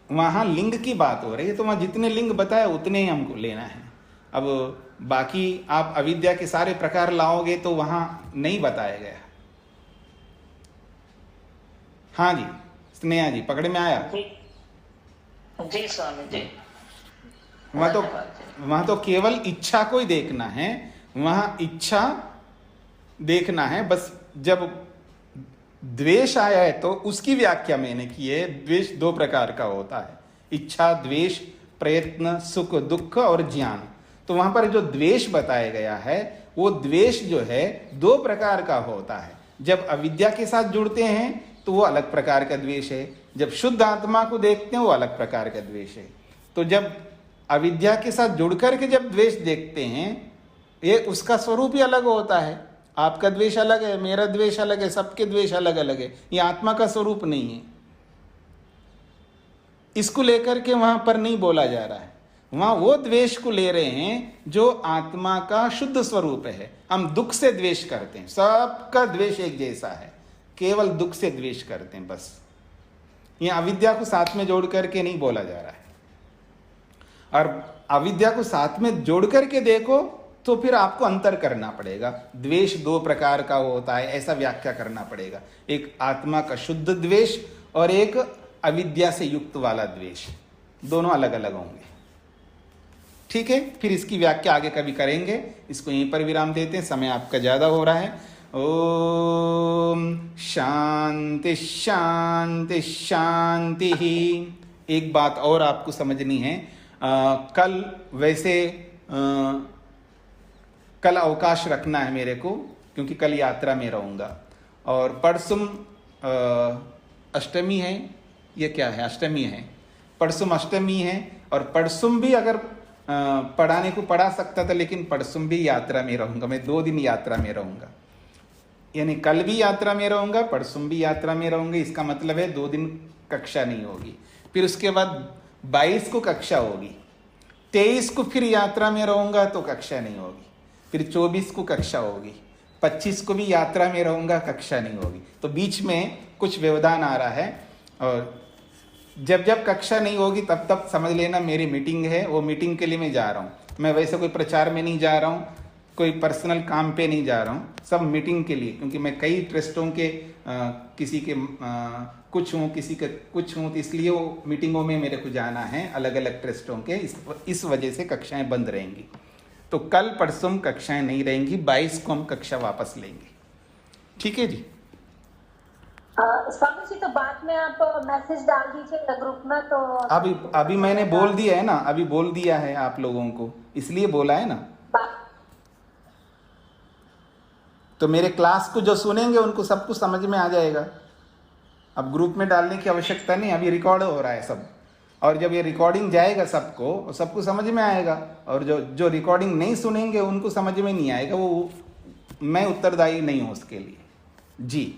वहां लिंग की बात हो रही है। तो वहां जितने लिंग बताए उतने ही हमको लेना है। अब बाकी आप अविद्या के सारे प्रकार लाओगे तो वहां नहीं बताया गया। हाँ जी स्नेहा जी, पकड़ में आया? जी स्वामी जी। वहां तो केवल इच्छा को ही देखना है, वहां इच्छा देखना है बस। जब द्वेष आया है तो उसकी व्याख्या मैंने की है। द्वेष दो प्रकार का होता है, इच्छा द्वेष, प्रयत्न सुख दुख और ज्ञान। तो वहां पर जो द्वेष बताया गया है वो द्वेष जो है दो प्रकार का होता है। जब अविद्या के साथ जुड़ते हैं तो वो अलग प्रकार का द्वेष है, जब शुद्ध आत्मा को देखते हैं वो अलग प्रकार का द्वेष है। तो जब अविद्या के साथ जुड़कर के जब द्वेष देखते हैं, ये उसका स्वरूप ही अलग होता है। आपका द्वेष अलग है, मेरा द्वेष अलग है, सबके द्वेष अलग अलग है। ये आत्मा का स्वरूप नहीं है। इसको लेकर के वहां पर नहीं बोला जा रहा है। वहां वो द्वेष को ले रहे हैं जो आत्मा का शुद्ध स्वरूप है। हम दुख से द्वेष करते हैं, सबका द्वेष एक जैसा है, केवल दुख से द्वेष करते हैं बस। ये अविद्या को साथ में जोड़ करके नहीं बोला जा रहा है। और अविद्या को साथ में जोड़ करके देखो तो फिर आपको अंतर करना पड़ेगा। द्वेष दो प्रकार का होता है, ऐसा व्याख्या करना पड़ेगा। एक आत्मा का शुद्ध द्वेष और एक अविद्या से युक्त वाला द्वेष, दोनों अलग अलग होंगे। ठीक है, फिर इसकी व्याख्या आगे कभी करेंगे। इसको यहीं पर विराम देते हैं, समय आपका ज्यादा हो रहा है। ओम शांति शांति शांति ही। एक बात और आपको समझनी है, कल वैसे कल अवकाश रखना है मेरे को, क्योंकि कल यात्रा में रहूँगा। और परसों अष्टमी है, ये क्या है, अष्टमी है, परसों अष्टमी है। और परसों भी अगर पढ़ाने को पढ़ा सकता था, लेकिन परसों भी यात्रा में रहूँगा। मैं 2 दिन यात्रा में रहूँगा, यानी कल भी यात्रा में रहूँगा, परसों भी यात्रा में रहूँगा। इसका मतलब है 2 दिन कक्षा नहीं होगी। फिर उसके बाद 22 को कक्षा होगी, 23 को फिर यात्रा में रहूँगा तो कक्षा नहीं होगी। फिर 24 को कक्षा होगी, 25 को भी यात्रा में रहूँगा, कक्षा नहीं होगी। तो बीच में कुछ व्यवधान आ रहा है। और जब जब कक्षा नहीं होगी तब तब समझ लेना मेरी मीटिंग है, वो मीटिंग के लिए मैं जा रहा हूँ। मैं वैसे कोई प्रचार में नहीं जा रहा हूँ, कोई पर्सनल काम पे नहीं जा रहा हूँ, सब मीटिंग के लिए। क्योंकि मैं कई ट्रस्टों के किसी के कुछ हूँ, किसी के कुछ हूँ, तो इसलिए वो मीटिंगों में मेरे को जाना है, अलग अलग ट्रस्टों के। इस वजह से कक्षाएं बंद रहेंगी। तो कल परसों कक्षाएं नहीं रहेंगी, 22 को हम कक्षा वापस लेंगे। ठीक है जी। स्वामी जी, तो बाद में आप मैसेज डाल दीजिए ग्रुप में। तो अभी मैंने बोल दिया है ना, अभी बोल दिया है आप लोगों को, इसलिए बोला है ना। तो मेरे क्लास को जो सुनेंगे उनको सब कुछ समझ में आ जाएगा। अब ग्रुप में डालने की आवश्यकता नहीं, अभी रिकॉर्ड हो रहा है सब। और जब ये रिकॉर्डिंग जाएगा सबको समझ में आएगा। और जो रिकॉर्डिंग नहीं सुनेंगे उनको समझ में नहीं आएगा। वो मैं उत्तरदायी नहीं हूँ उसके लिए जी।